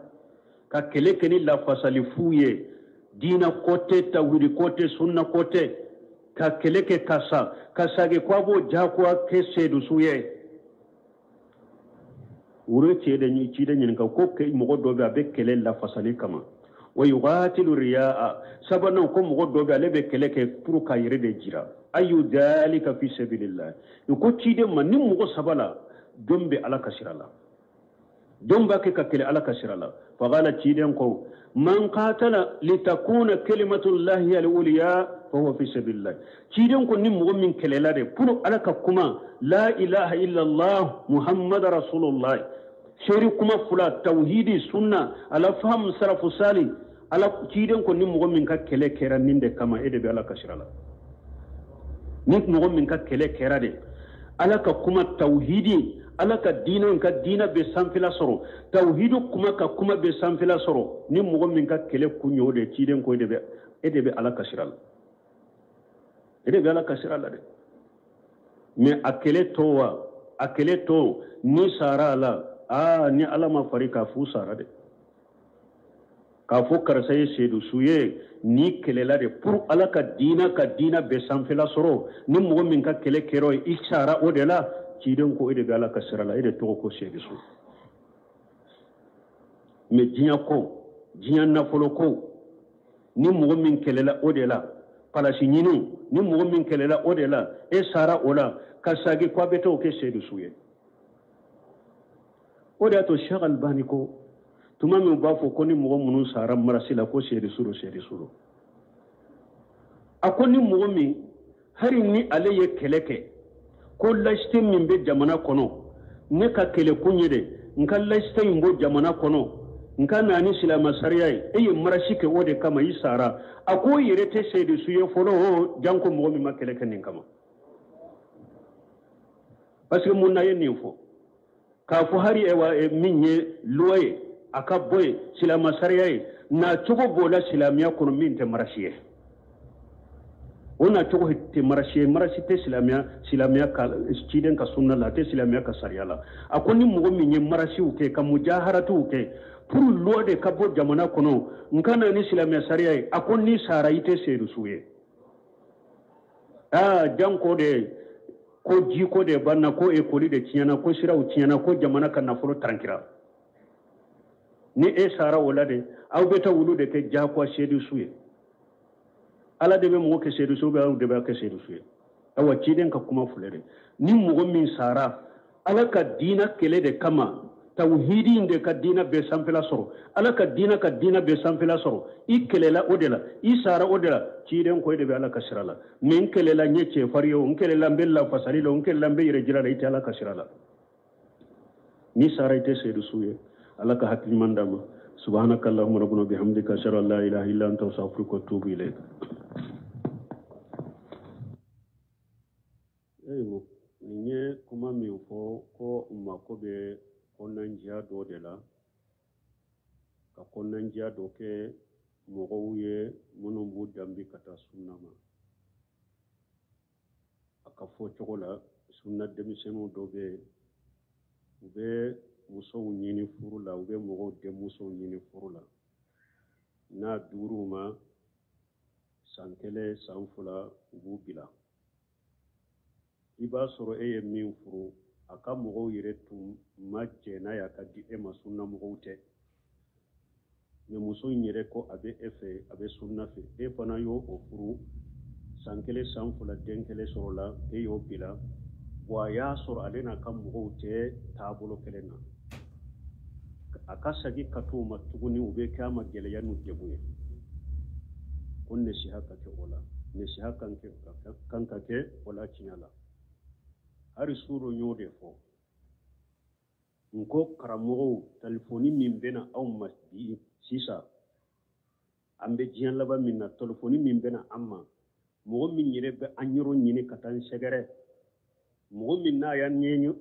ka kele keni la fasali fuye dina kote tawhidi kote sunna kote ka kele ke kasage kwa bo jakwa ke sedu suye wure cede ni cide nyin ka ko ke mo do be abe kele la fasali kama wa yuqatilu riyaa sabana ko mo do be ale be kele ke pour ka yire de jira ayu dhalika fi sabilillah ko ciden ma ni mugo sabala dombe ala kasirala domba ke ka kele ala kasirala faqala ciden ko man qatala litakuna kalimatullahi al-ulya fa huwa fi sabilillah ciden ko ni mugo min kelela de pour ala ka kuma la ilaha illa allah muhammad rasulullah sheri kuma fula tauhidi sunna ala faham salafu salih ala ciden ko ni mugo min ka kele kera ninde kama ede be ala kasirala ni mugo min ka kele kera de ala ka kuma tauhidi ala ka dina be sanfila soro tauhidu kuma ka kuma be sanfila soro ni mugo min ka kele kunyo de ciden ko ede be ala kasirala ede be ala kasirala de me akele to ni sara ala ni ala ma farika fu sara de ka fo karsaye sedu suye ni kelela de pour ala ka dina be sanfila soro ni mugo min ka kele kero isara o de la ciden ko ede be ala kasirala ede to ko sedu su me jinya nafolo ko ni mugo min kelela o de la palasi nyinu ni mugo min kelela o de la e sara o la kasagi ko beto ke sedu suye o de to Sheikh Albani ko tuma min b'a fɔ ko ni mɔgɔ minnu sara marasi la ko seedi suro a ko ni mɔgɔ min hari ni ale ye kɛlɛ kɛ ko lasite min bɛ jamana kɔnɔ ne ka kɛlɛkun ye de n ka lasite in bɔ jamana kɔnɔ n ka na ni silama sariya ye e ye marasi kɛ o de kama i sara a ko yɛrɛ tɛ seedi su ye fɔlɔ o janko mɔgɔ min ma kɛlɛ kɛ nin kama parce que mun na ye nin fɔ k'a fɔ hari min ye loi ye aka boy silama sariya ye na cogo bola silamiya kono min te marasiye ona cogo te marasi te silamiya ka ciden ka sunna la te silamiya ka sariya la akoni mugo min ye marasi uke ka mujaharatu uke pour lode ka bo jamana kono nkana ni silamiya sariya ye akoni sara ite seru suye janko de ko jiko de banna ko ekoli de tiana ko siraw tiana ko jamana ka nafolo trankira ni e sara wala de aw beta wulu de ke jakwa sedu suye ala de be mo ke sedu suye aw de be ke sedu suye awa ciden ka kuma fulere ni mo min sara ala ka dina kele de kama tawhidi inde ka dina be sanfela soro ala ka dina be sanfela soro I kelela odela I sara odela ciden ko de be ala ka sirala min kelela nyeche fariyo kelela mbella fasalilo kelela mbe yire jirala ite ala ka sirala ni sara ite sedu suye Allah ka hakili mandama subhanakallahumma rabbuna bihamdika ashhadu an la ilaha illa anta astaghfiruka wa atubu ilayk eyo ninye kuma mi fo ko umma ko be konanjia do de la ka konanjia do ke mogo ye mono bu dambi kata sunnama aka fo chokola sunna demiseno do be muso ñini furu la ube mogo de muso ñini furu la na duruma sankele sanfula ubu bila iba soro eye min furu aka mogo yire tum majje na ya ka di e masunna mogo te me muso ñire ko abe efe abe sunna fe e fana yo o furu sankele sanfula denkele soro la e yo bila wa ya soro alena kam mogo te tabulo kelena akasagi katuma tuguni ube kama gele yanu debuye kunne shi haka ke ola ne shi haka kanka ke ola chinyala hari suro nyode fo nko karamogo telefoni min bena aw masbi sisa ambe jiyan laba min na telefoni min bena amma mogo min yire be anyoro nyini katan segere mogo min na ya nyenyu